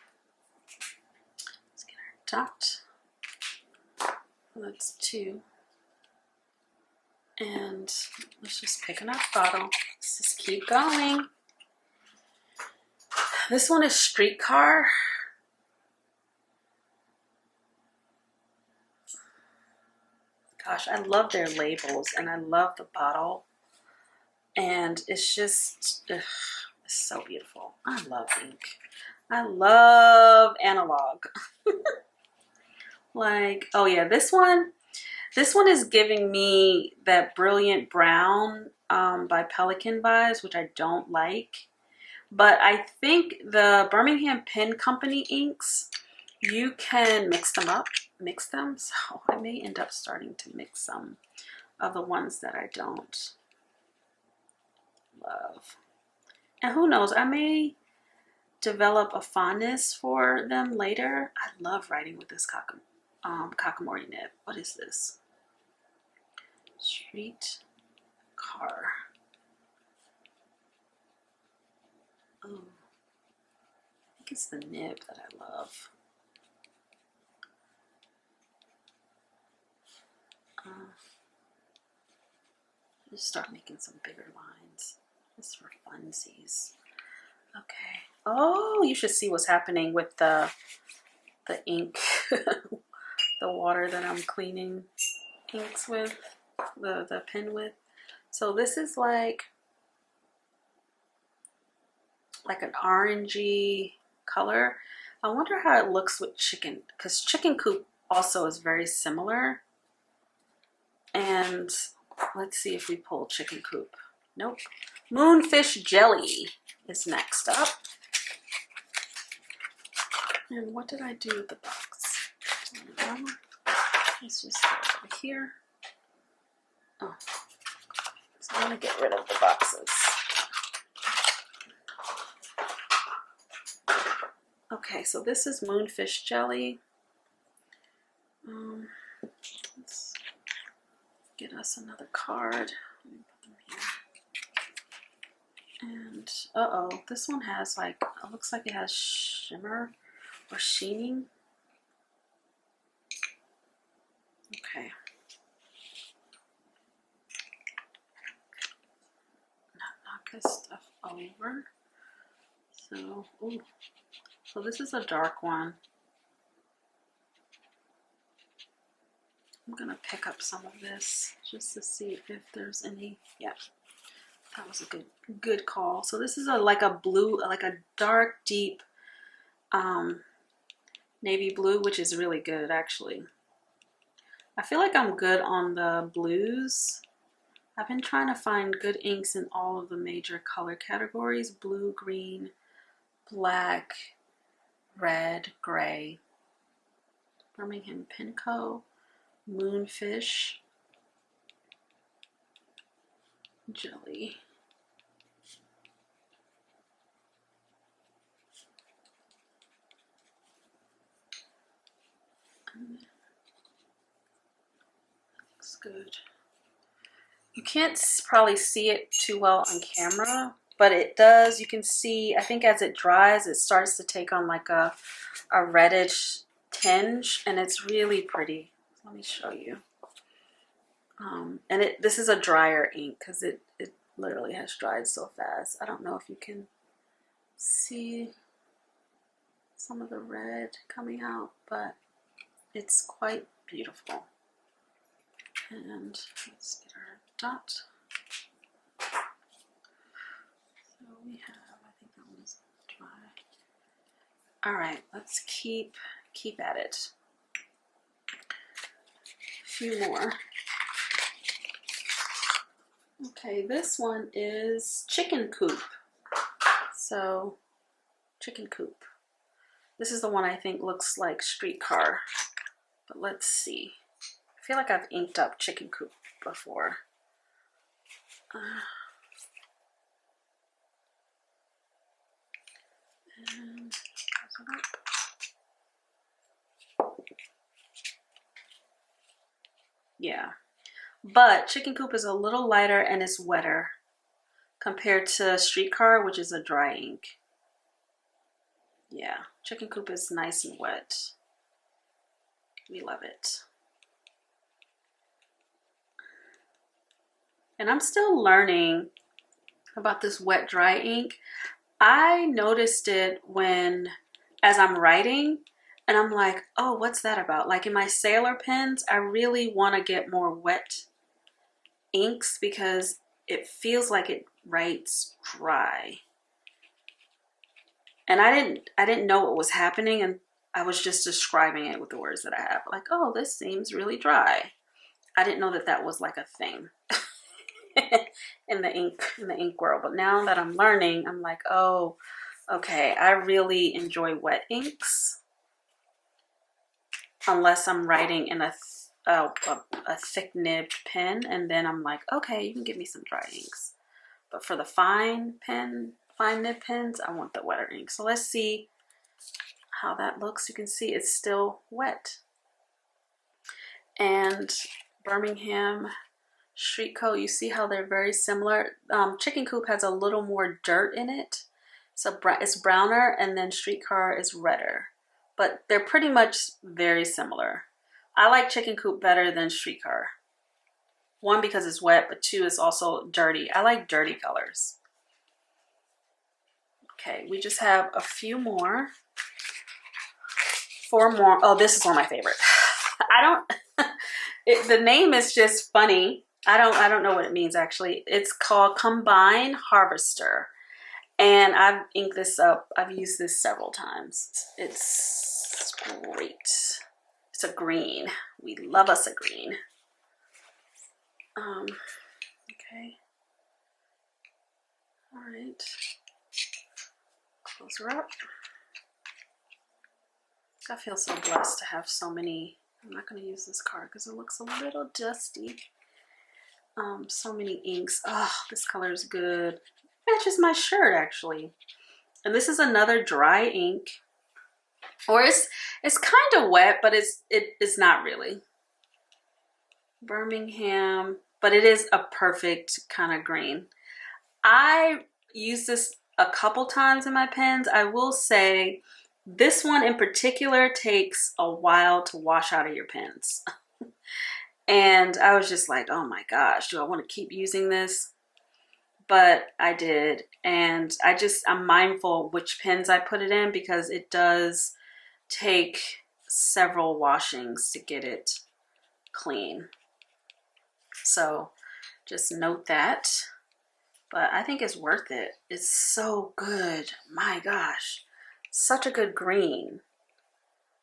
Let's get our dot. That's 2. And let's just pick another bottle. Let's just keep going. This one is Streetcar. Gosh, I love their labels and I love the bottle. And it's just, ugh, it's so beautiful. I love ink. I love analog. Like, oh yeah, this one is giving me that Brilliant Brown by Pelican vibes, which I don't like. But I think the Birmingham Pen Company inks, you can mix them up, so I may end up starting to mix some of the ones that I don't love. And who knows, I may develop a fondness for them later. I love writing with this Kakamori nib. What is this? Street car. Oh, I think it's the nib that I love. Just start making some bigger lines just for funsies. Okay. Oh, you should see what's happening with the ink, the water that I'm cleaning inks with, the pen with. So this is like an orangey color. I wonder how it looks with chicken, because chicken coop also is very similar. And let's see if we pull chicken coop. Nope. Moonfish Jelly is next up. And what did I do with the box? Let's just go over here. Oh, so I'm gonna get rid of the boxes. Okay, so this is Moonfish Jelly. Let's get us another card. Let me put them here. And uh-oh, this one has like, it looks like it has shimmer or sheening. Okay. Knock this stuff over. So, ooh. So this is a dark one. I'm gonna pick up some of this just to see if there's any. Yeah, that was a good call. So this is like a blue, like a dark, deep navy blue, which is really good actually. I feel like I'm good on the blues. I've been trying to find good inks in all of the major color categories: blue, green, black, red, gray. Birmingham Pen Co. Moonfish Jelly. Looks good. You can't probably see it too well on camera, but it does. You can see, I think as it dries, it starts to take on like a reddish tinge, and it's really pretty. Let me show you. And this is a drier ink because it literally has dried so fast. I don't know if you can see some of the red coming out, but it's quite beautiful. And let's get our dot. So we have, I think that one's dry. All right, let's keep keep at it. A few more. Okay, this one is chicken coop. So, chicken coop. This is the one I think looks like streetcar. But let's see. I feel like I've inked up chicken coop before. And yeah, but chicken coop is a little lighter and it's wetter compared to streetcar, which is a dry ink. Yeah, chicken coop is nice and wet. We love it. And I'm still learning about this wet dry ink. I noticed it as I'm writing, and I'm like, oh, what's that about? Like in my sailor pens, I really want to get more wet inks because it feels like it writes dry. And I didn't know what was happening, and I was just describing it with the words that I have. Like, oh, this seems really dry. I didn't know that that was like a thing in the ink world. But now that I'm learning, I'm like, oh, okay, I really enjoy wet inks unless I'm writing in a thick nibbed pen, and then I'm like, okay, you can give me some dry inks. But for the fine nib pens, I want the wetter ink. So let's see how that looks. You can see it's still wet. And Birmingham Street Coat, you see how they're very similar. Chicken Coop has a little more dirt in it, so it's browner, and then Streetcar is redder, but they're pretty much very similar. I like Chicken Coop better than Streetcar. One, because it's wet, but two, it's also dirty. I like dirty colors. Okay, we just have a few more. 4 more. Oh, this is one of my favorite. The name is just funny. I don't know what it means actually. It's called Combine Harvester. And I've inked this up. I've used this several times. It's great. It's a green. We love us a green. Okay. All right. Close her up. I feel so blessed to have so many. I'm not going to use this card because it looks a little dusty. So many inks. Oh, this color is good. Matches my shirt actually. And this is another dry ink. Or it's kind of wet, but it's not really. Birmingham, but it is a perfect kind of green. I use this a couple times in my pens. I will say this one in particular takes a while to wash out of your pens. And I was just like, oh my gosh, do I want to keep using this? But I did. And I'm mindful of which pens I put it in because it does take several washings to get it clean. So just note that. But I think it's worth it. It's so good. My gosh. Such a good green.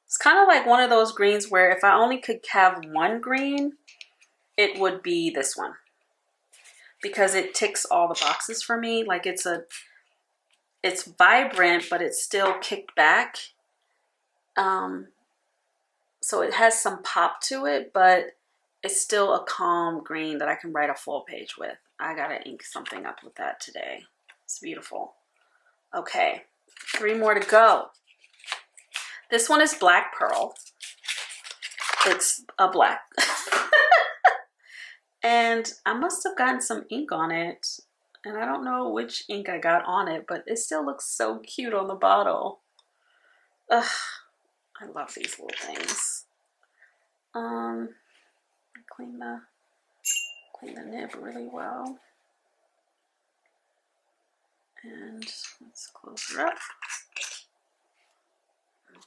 It's kind of like one of those greens where if I only could have one green, it would be this one. Because it ticks all the boxes for me. Like it's vibrant, but it's still kicked back. So it has some pop to it, but it's still a calm green that I can write a full page with. I gotta ink something up with that today. It's beautiful. Okay, 3 more to go. This one is Black Pearl. It's a black. And I must have gotten some ink on it. And I don't know which ink I got on it, but it still looks so cute on the bottle. Ugh, I love these little things. Clean the nib really well. And let's close her up.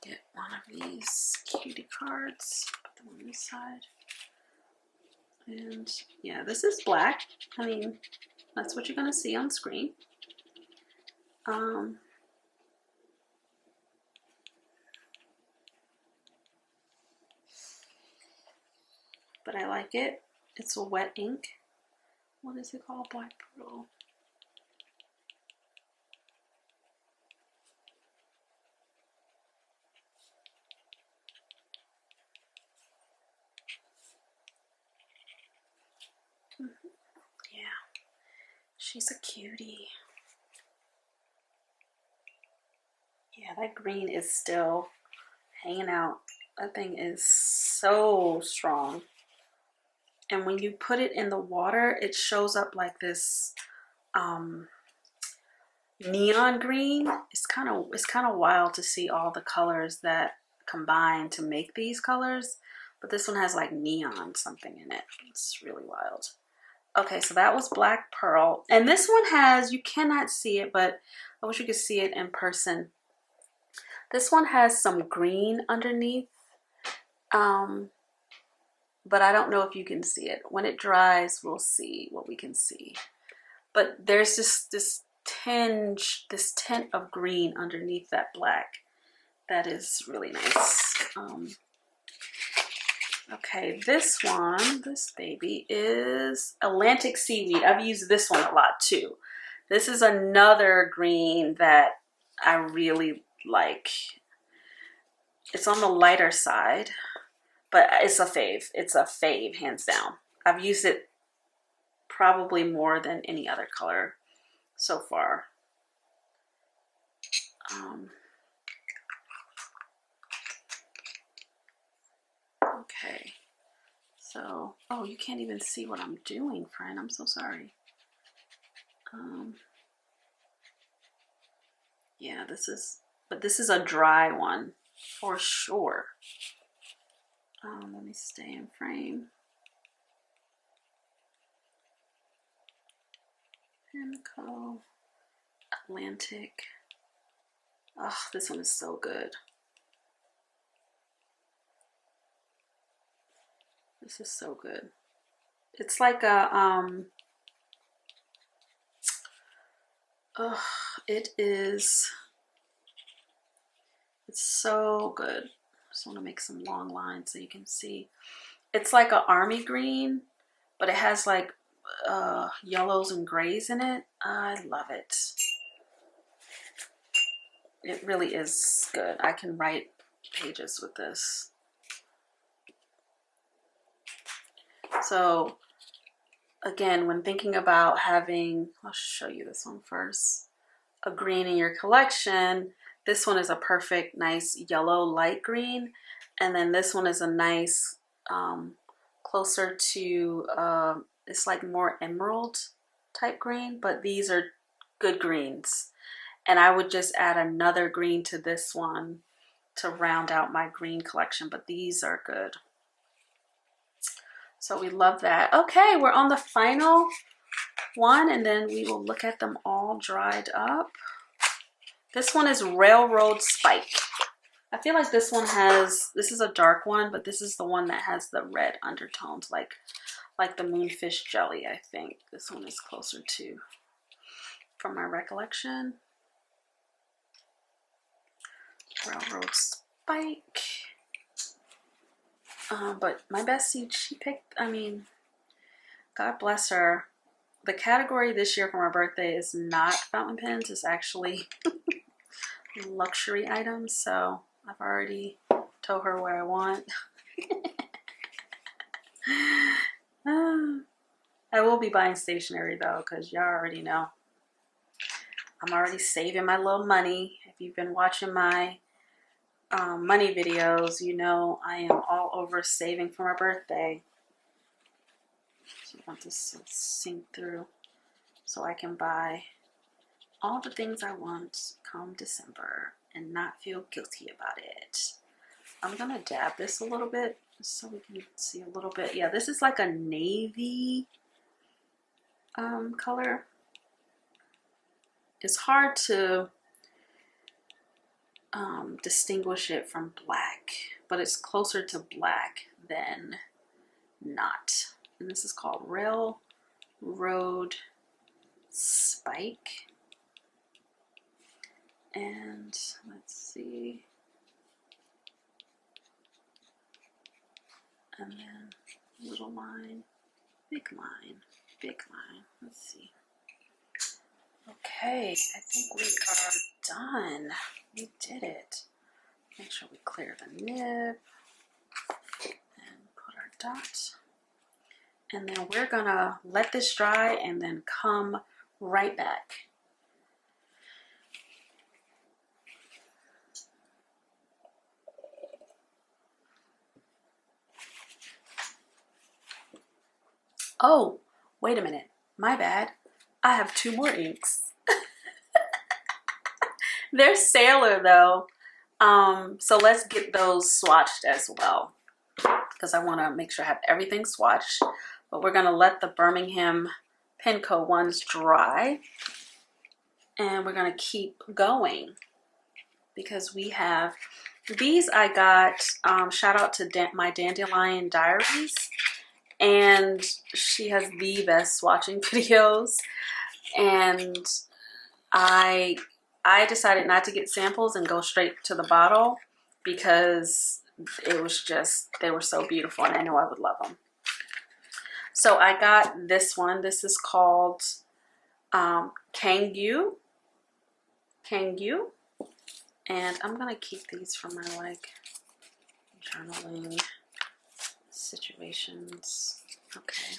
Get one of these cutie cards, put them on this side. And yeah, this is black. I mean, that's what you're gonna see on screen. I like it. It's a wet ink. What is it called? Black Pearl. Yeah, she's a cutie. Yeah, that green is still hanging out. That thing is so strong. And when you put it in the water, it shows up like this neon green. It's kind of wild to see all the colors that combine to make these colors. But this one has like neon something in it. It's really wild. Okay, so that was Black Pearl. And this one has, you cannot see it, but I wish you could see it in person. This one has some green underneath. But I don't know if you can see it. When it dries, we'll see what we can see. But there's just this tinge, this tint of green underneath that black. That is really nice. Okay, this one, this baby is Atlantic Seaweed. I've used this one a lot too. This is another green that I really like. It's on the lighter side, but it's a fave. It's a fave, hands down. I've used it probably more than any other color so far. Okay, so, oh, you can't even see what I'm doing, friend. I'm so sorry. Yeah, but this is a dry one for sure. Let me stay in frame. Caveco, Atlantic. Oh, this one is so good. This is so good. It's like a it's so good. Just want to make some long lines so you can see. It's like an army green, but it has like yellows and grays in it. I love it. It really is good. I can write pages with this. So again, when thinking about having, I'll show you this one first, a green in your collection, this one is a perfect, nice yellow light green. And then this one is a nice, closer to, it's like more emerald type green, but these are good greens. And I would just add another green to this one to round out my green collection, but these are good. So we love that. Okay, we're on the final one, and then we will look at them all dried up. This one is Railroad Spike. I feel like this one has, this is a dark one, but this is the one that has the red undertones, like the Moonfish Jelly, I think. This one is closer to, from my recollection. Railroad Spike. But my bestie, she picked, I mean, God bless her. The category this year for my birthday is not fountain pens. It's actually luxury items. So I've already told her what I want. I will be buying stationery though, because y'all already know. I'm already saving my little money. If you've been watching my money videos, you know I am all over saving for my birthday. So I want this to sink through so I can buy all the things I want come December and not feel guilty about it. I'm gonna dab this a little bit so we can see a little bit. Yeah, this is like a navy color. It's hard to distinguish it from black, but it's closer to black than not. And this is called Railroad Spike. And let's see. And then little line, big line, big line. Let's see. Okay, I think we are done. We did it. Make sure we clear the nib and put our dot. And then we're gonna let this dry and then come right back. Oh, wait a minute. My bad. I have 2 more inks. They're Sailor though. So let's get those swatched as well, because I want to make sure I have everything swatched. But we're going to let the Birmingham Penco ones dry. And we're going to keep going, because we have these I got, shout out to my Dandelion Diaries. And she has the best swatching videos. And I decided not to get samples and go straight to the bottle, because it was just, they were so beautiful and I know I would love them. So I got this one. This is called Kangyu. And I'm going to keep these for my like journaling situations. Okay.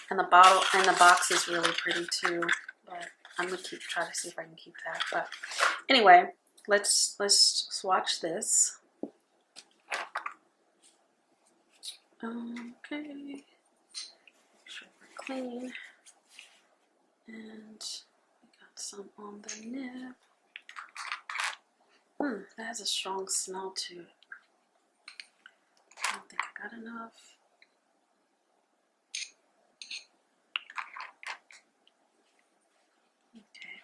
And the bottle and the box is really pretty too, but I'm gonna try to see if I can keep that. But anyway, let's swatch this. Okay. Make sure we're clean. And we got some on the nib. That has a strong smell to it. I don't think I got enough. Okay.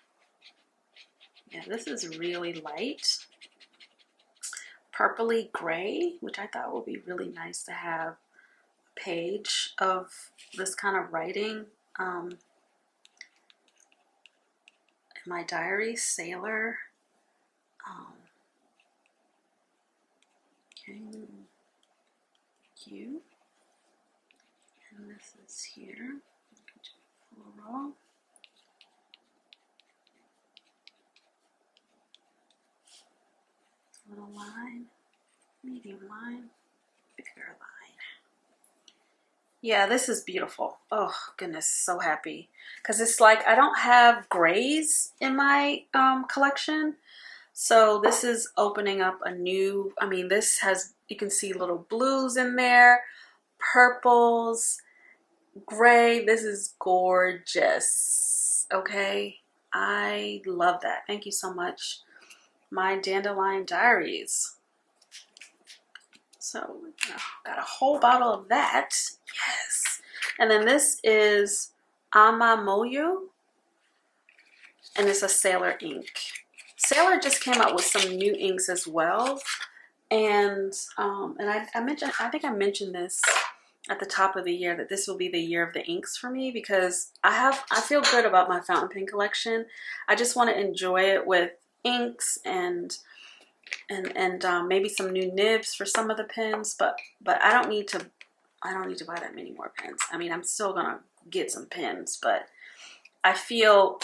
Yeah, this is really light. Purpley gray, which I thought would be really nice to have a page of this kind of writing. In my diary, Sailor. You. And this is here. Floral. Little line, medium line, bigger line. Yeah, this is beautiful. Oh goodness, so happy. Because it's like I don't have grays in my collection. So this is opening up a new, I mean, this has, you can see little blues in there, purples, gray. This is gorgeous. Okay, I love that. Thank you so much, my Dandelion Diaries. So got a whole bottle of that. Yes. And then this is Amamoyu, and it's a Sailor ink. Sailor just came out with some new inks as well, and I mentioned, I think I mentioned this at the top of the year, that this will be the year of the inks for me, because I feel good about my fountain pen collection. I just want to enjoy it with inks and maybe some new nibs for some of the pens, but I don't need to buy that many more pens. I mean, I'm still gonna get some pens, but I feel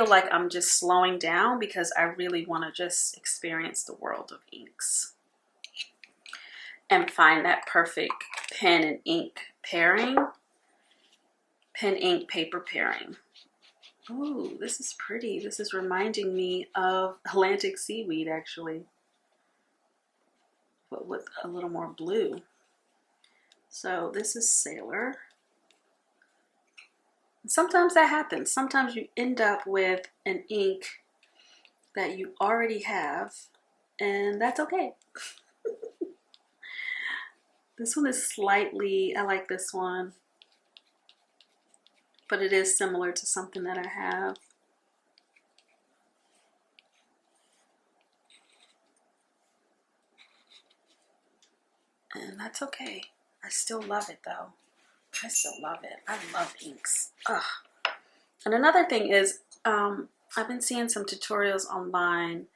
like I'm just slowing down because I really want to just experience the world of inks and find that perfect pen and ink pairing, pen ink paper pairing. Ooh, this is pretty. This is reminding me of Atlantic Seaweed, actually, but with a little more blue. So this is Sailor. Sometimes that happens. Sometimes you end up with an ink that you already have, and that's okay. This one is slightly, I like this one, but it is similar to something that I have. And that's okay. I still love it though. I still love it. I love inks. Ugh. And another thing is, I've been seeing some tutorials online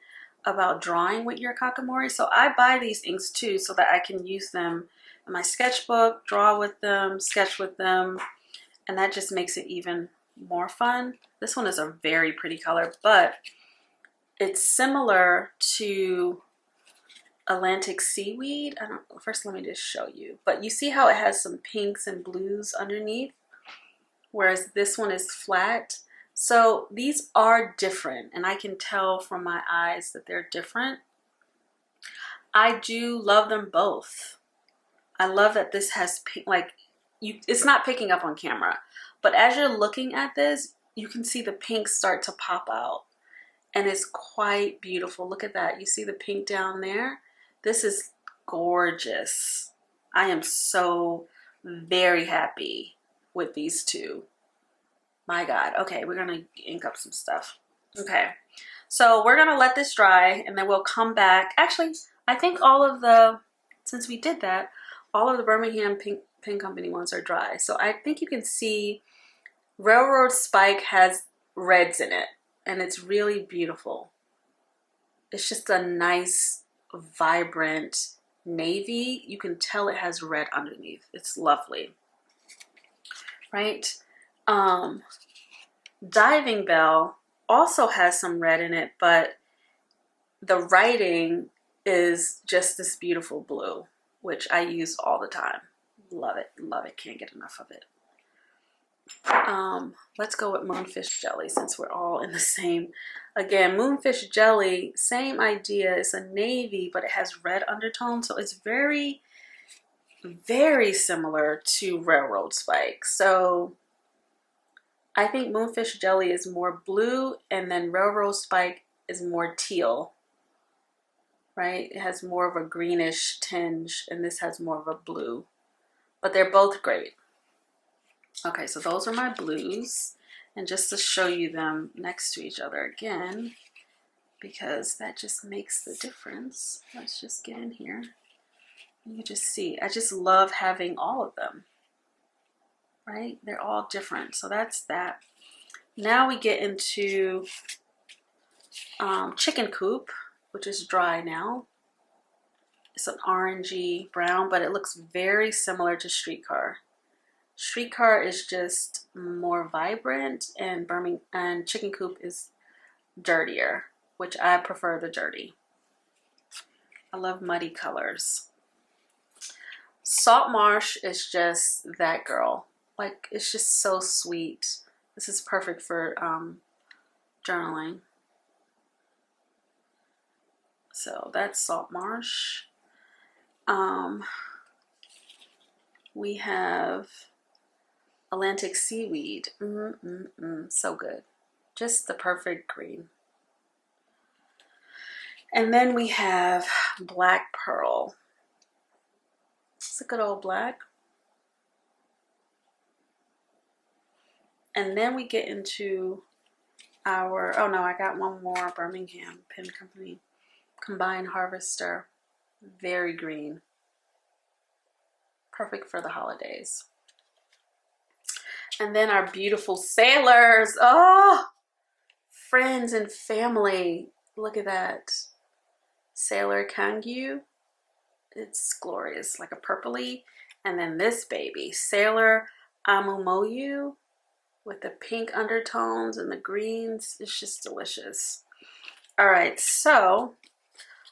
about drawing with your Kakamori. So I buy these inks too so that I can use them my sketchbook, draw with them, sketch with them, and that just makes it even more fun. This one is a very pretty color, but it's similar to Atlantic Seaweed. First let me just show you. But you see how it has some pinks and blues underneath, whereas this one is flat. So these are different, and I can tell from my eyes that they're different. I do love them both. I love that this has pink, like it's not picking up on camera, but as you're looking at this, you can see the pink start to pop out, and it's quite beautiful. Look at that. You see the pink down there? This is gorgeous. I am so very happy with these two. My God. Okay, we're gonna ink up some stuff. Okay, so we're gonna let this dry, and then we'll come back. Actually, I think all of the, since we did that, all of the Birmingham Pen Company ones are dry. So I think you can see Railroad Spike has reds in it, and it's really beautiful. It's just a nice, vibrant navy. You can tell it has red underneath. It's lovely, right? Diving Bell also has some red in it, but the writing is just this beautiful blue, which I use all the time. Love it, can't get enough of it. Let's go with Moonfish Jelly since we're all in the same. Again, Moonfish Jelly, same idea. It's a navy, but it has red undertones, so it's very, very similar to Railroad Spike. So I think Moonfish Jelly is more blue, and then Railroad Spike is more teal, right? It has more of a greenish tinge, and this has more of a blue, but they're both great. Okay, so those are my blues, and just to show you them next to each other again, because that just makes the difference. Let's just get in here. You just see, I just love having all of them, right? They're all different, so that's that. Now we get into Chicken Coop, which is dry now. It's an orangey brown, but it looks very similar to Streetcar. Streetcar is just more vibrant, and Chicken Coop is dirtier, which I prefer the dirty. I love muddy colors. Salt Marsh is just that girl. Like, it's just so sweet. This is perfect for journaling. So that's Salt Marsh. We have Atlantic Seaweed. So good. Just the perfect green. And then we have Black Pearl. It's a good old black. And then we get into our, oh no, I got one more Birmingham Pen Company Combined Harvester. Very green. Perfect for the holidays. And then our beautiful sailors. Oh, friends and family. Look at that. Sailor Kangyu. It's glorious, like a purpley. And then this baby, Sailor Amumoyu, with the pink undertones and the greens. It's just delicious. All right, so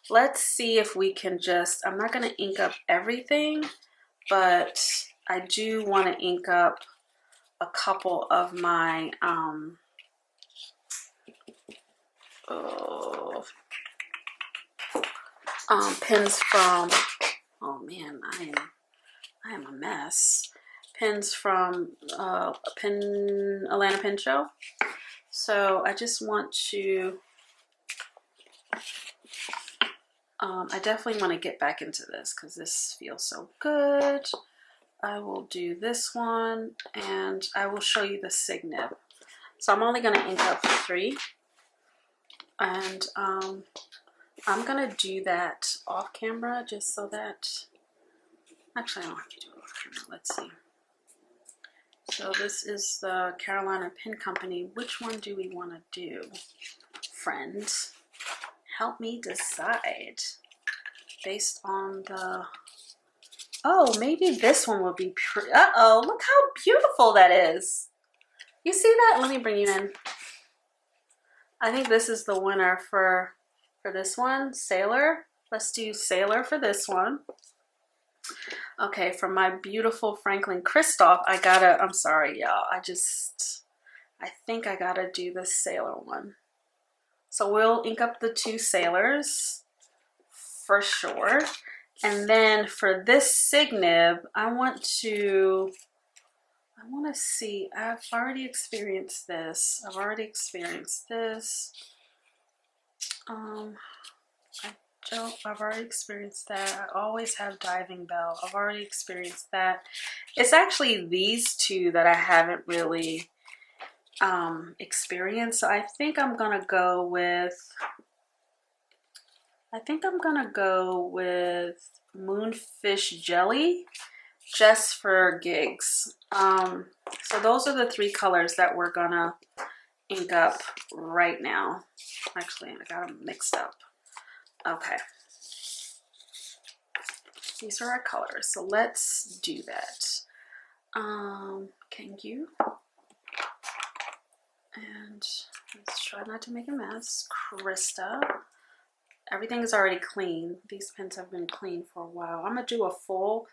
let's see if we can just, I'm not going to ink up everything, but I do want to ink up a couple of my pins from, oh man, I am a mess. Pins from Atlanta Pen Show. So I just want to, I definitely want to get back into this because this feels so good. I will do this one, and I will show you the Signib. So I'm only going to ink up 3, and I'm going to do that off camera just so that, actually I don't have to do it off camera. Let's see. So this is the Carolina Pen Company. Which one do we want to do? Friend, help me decide based on the Oh, maybe this one would be pretty. Uh-oh, look how beautiful that is. You see that? Let me bring you in. I think this is the winner for this one, Sailor. Let's do Sailor for this one. Okay, for my beautiful Franklin Christoph, I'm sorry, y'all. I think I gotta do the Sailor one. So we'll ink up the two Sailors for sure. And then for this sig nib, I want to see, I've already experienced this. I've already experienced that. I always have Diving Bell. I've already experienced that. It's actually these two that I haven't really experienced. So I think I'm gonna go with Moonfish Jelly just for gigs. So those are the three colors that we're gonna ink up right now. Actually, I got them mixed up. Okay. These are our colors, so let's do that. Can you? And let's try not to make a mess. Christa. Everything is already clean. These pens have been clean for a while. I'm gonna do a full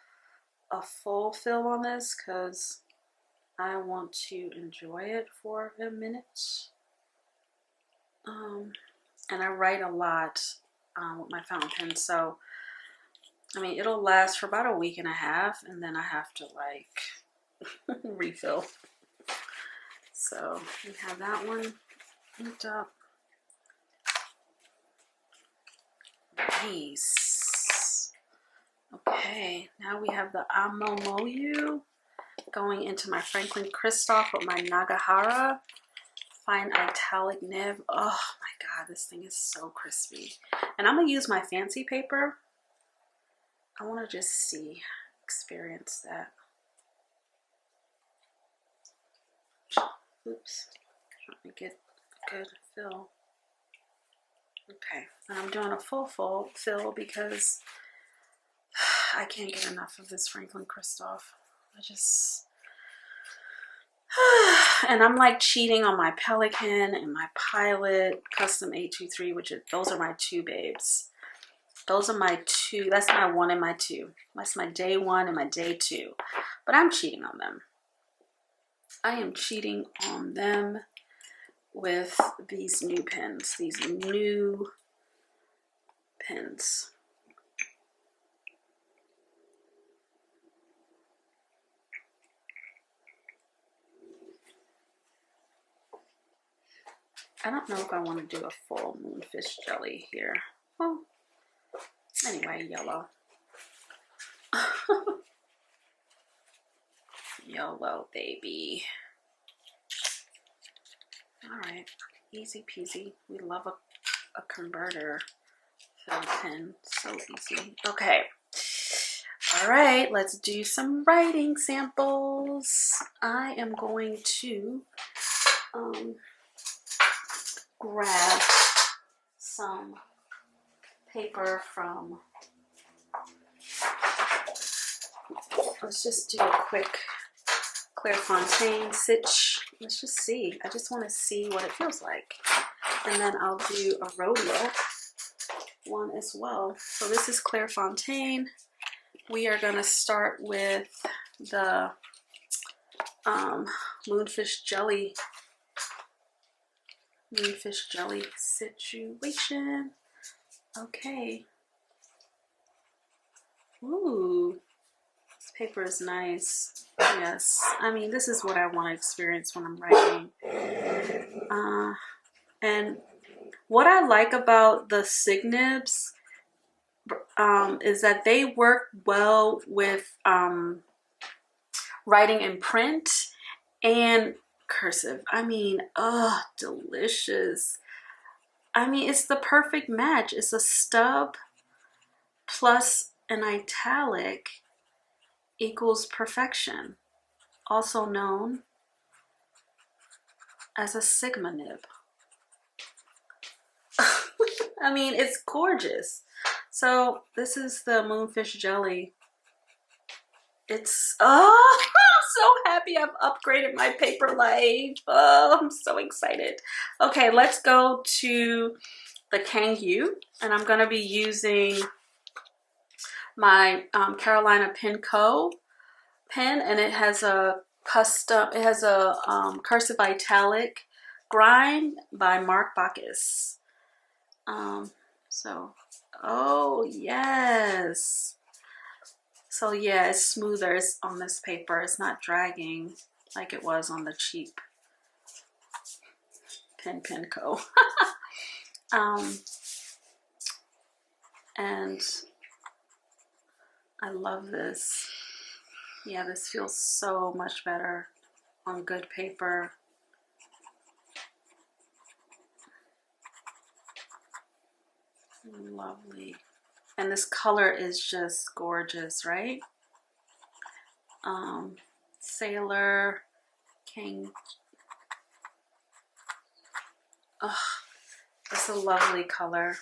fill on this because I want to enjoy it for a minute. And I write a lot with my fountain pen, so I mean it'll last for about a week and a half, and then I have to like refill. So we have that one inked up. Nice. Okay, now we have the Amomoyu going into my Franklin Christoph with my Nagahara fine italic nib. Oh my god, this thing is so crispy. And I'm gonna use my fancy paper. I want to just experience that. Oops, trying to get a good fill. Okay, and I'm doing a full fill because I can't get enough of this Franklin Christoph. And I'm like cheating on my Pelican and my Pilot Custom 823, those are my two babes. Those are my two. That's my one and my two. That's my day one and my day two. But I'm cheating on them. I am cheating on them with these new pens. These new pens. I don't know if I want to do a full Moonfish Jelly here. Well, anyway, yellow. Yellow, baby. Alright, easy peasy. We love a converter fill pen. So easy. Okay. Alright, let's do some writing samples. I am going to grab some paper from, let's just do a quick Clairefontaine Stitch. Let's just see. I just want to see what it feels like. And then I'll do a rodeo one as well. So this is Clairefontaine. We are going to start with the Moonfish Jelly situation. Okay. Ooh, this paper is nice. Yes, I mean this is what I want to experience when I'm writing. And what I like about the sig nibs is that they work well with writing in print and cursive. I mean, oh, delicious. I mean, it's the perfect match. It's a stub plus an italic equals perfection, also known as a Sigma nib. I mean, it's gorgeous. So this is the Moonfish Jelly It's, oh, I'm so happy I've upgraded my paper life. Oh, I'm so excited. Okay, let's go to the Kangoo, and I'm gonna be using my Carolina Pen Co. pen, and it has a custom, it has a cursive italic grind by Mark Bacchus. So, oh yes. So yeah, it's smoother on this paper. It's not dragging like it was on the cheap Pen Co. And I love this. Yeah, this feels so much better on good paper. Lovely. And this color is just gorgeous, right? Sailor King. Oh, it's a lovely color.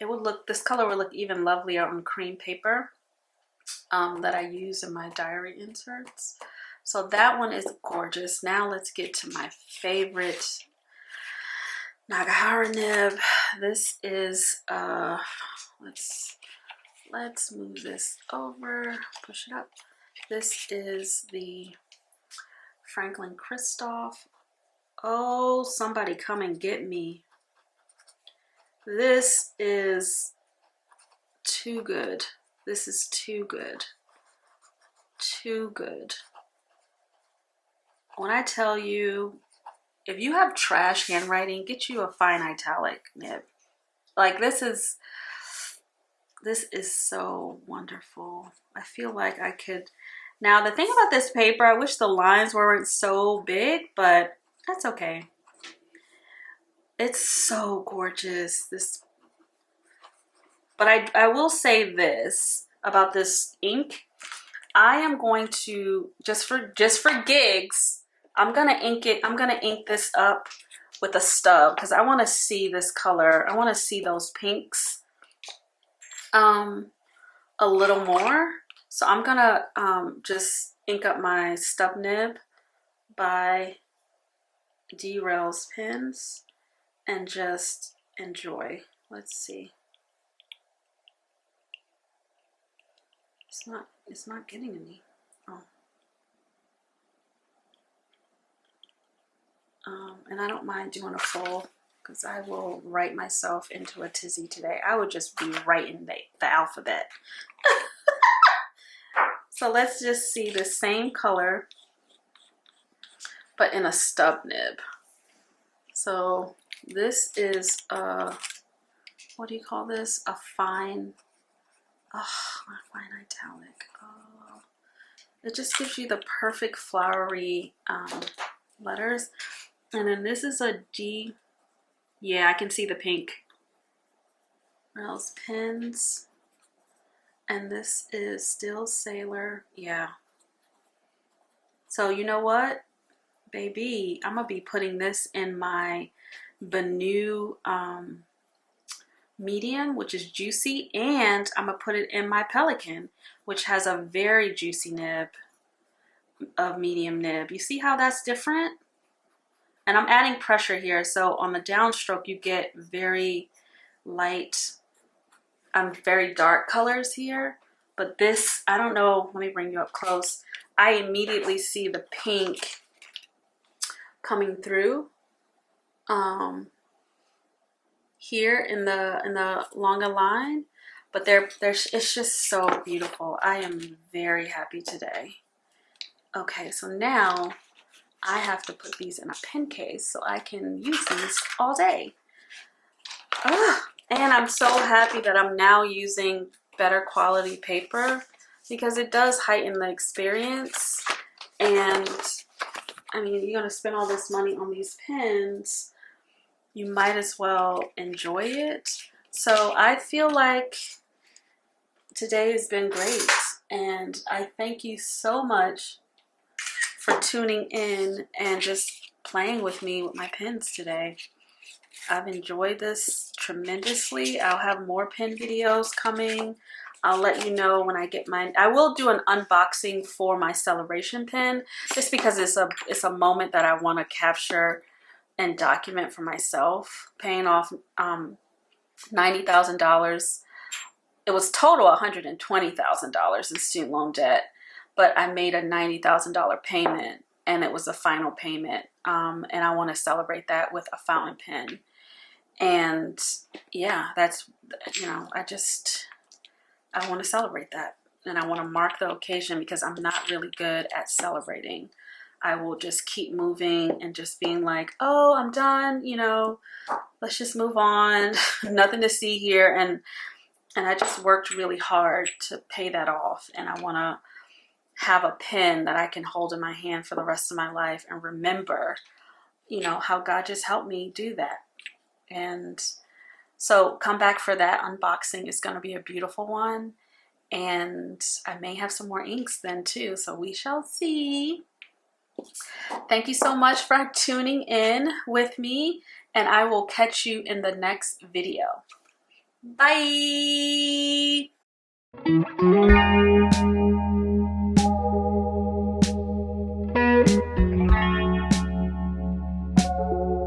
It would look, this color would look even lovelier on cream paper that I use in my diary inserts. So that one is gorgeous. Now let's get to my favorite Nagahara nib. This is let's move this over, push it up. This is the Franklin Christoph. Oh, somebody come and get me. This is too good. This is too good. Too good. When I tell you, if you have trash handwriting, get you a fine italic nib. Like this is so wonderful. I feel like I could. Now the thing about this paper, I wish the lines weren't so big, but that's okay. It's so gorgeous. This, but I will say this about this ink. I am going to just for gigs, I'm gonna ink it. I'm gonna ink this up with a stub because I want to see this color. I want to see those pinks a little more. So I'm gonna just ink up my stub nib by Derail's pens and just enjoy. Let's see. It's not getting any. Oh. And I don't mind doing a full because I will write myself into a tizzy today. I would just be writing the alphabet. So let's just see the same color, but in a stub nib. So this is what do you call this? A fine, fine italic. Oh, it just gives you the perfect flowery letters. And then this is a D. Yeah, I can see the pink. Rails pens. And this is still Sailor. Yeah. So you know what, baby? I'm going to be putting this in my Bonu medium, which is juicy. And I'm going to put it in my Pelican, which has a very juicy nib of medium nib. You see how that's different? And I'm adding pressure here. So on the downstroke, you get very light, very dark colors here. But this, I don't know, let me bring you up close. I immediately see the pink coming through here in the longer line. But it's just so beautiful. I am very happy today. Okay, so now I have to put these in a pen case so I can use these all day. And I'm so happy that I'm now using better quality paper because it does heighten the experience. And I mean, you're gonna spend all this money on these pens, you might as well enjoy it. So I feel like today has been great, and I thank you so much for tuning in and just playing with me with my pens today. I've enjoyed this tremendously. I'll have more pen videos coming. I'll let you know when I get mine. I will do an unboxing for my celebration pin, just because it's a moment that I want to capture and document for myself. Paying off $90,000. It was total $120,000 in student loan debt, but I made a $90,000 payment, and it was a final payment. And I want to celebrate that with a fountain pen. And yeah, that's, you know, I want to celebrate that, and I want to mark the occasion, because I'm not really good at celebrating. I will just keep moving and just being like, oh, I'm done, you know, let's just move on. Nothing to see here. And I just worked really hard to pay that off, and I want to have a pen that I can hold in my hand for the rest of my life and remember, you know, how God just helped me do that. And so come back for that unboxing. It's going to be a beautiful one. And I may have some more inks then too. So we shall see. Thank you so much for tuning in with me. And I will catch you in the next video. Bye.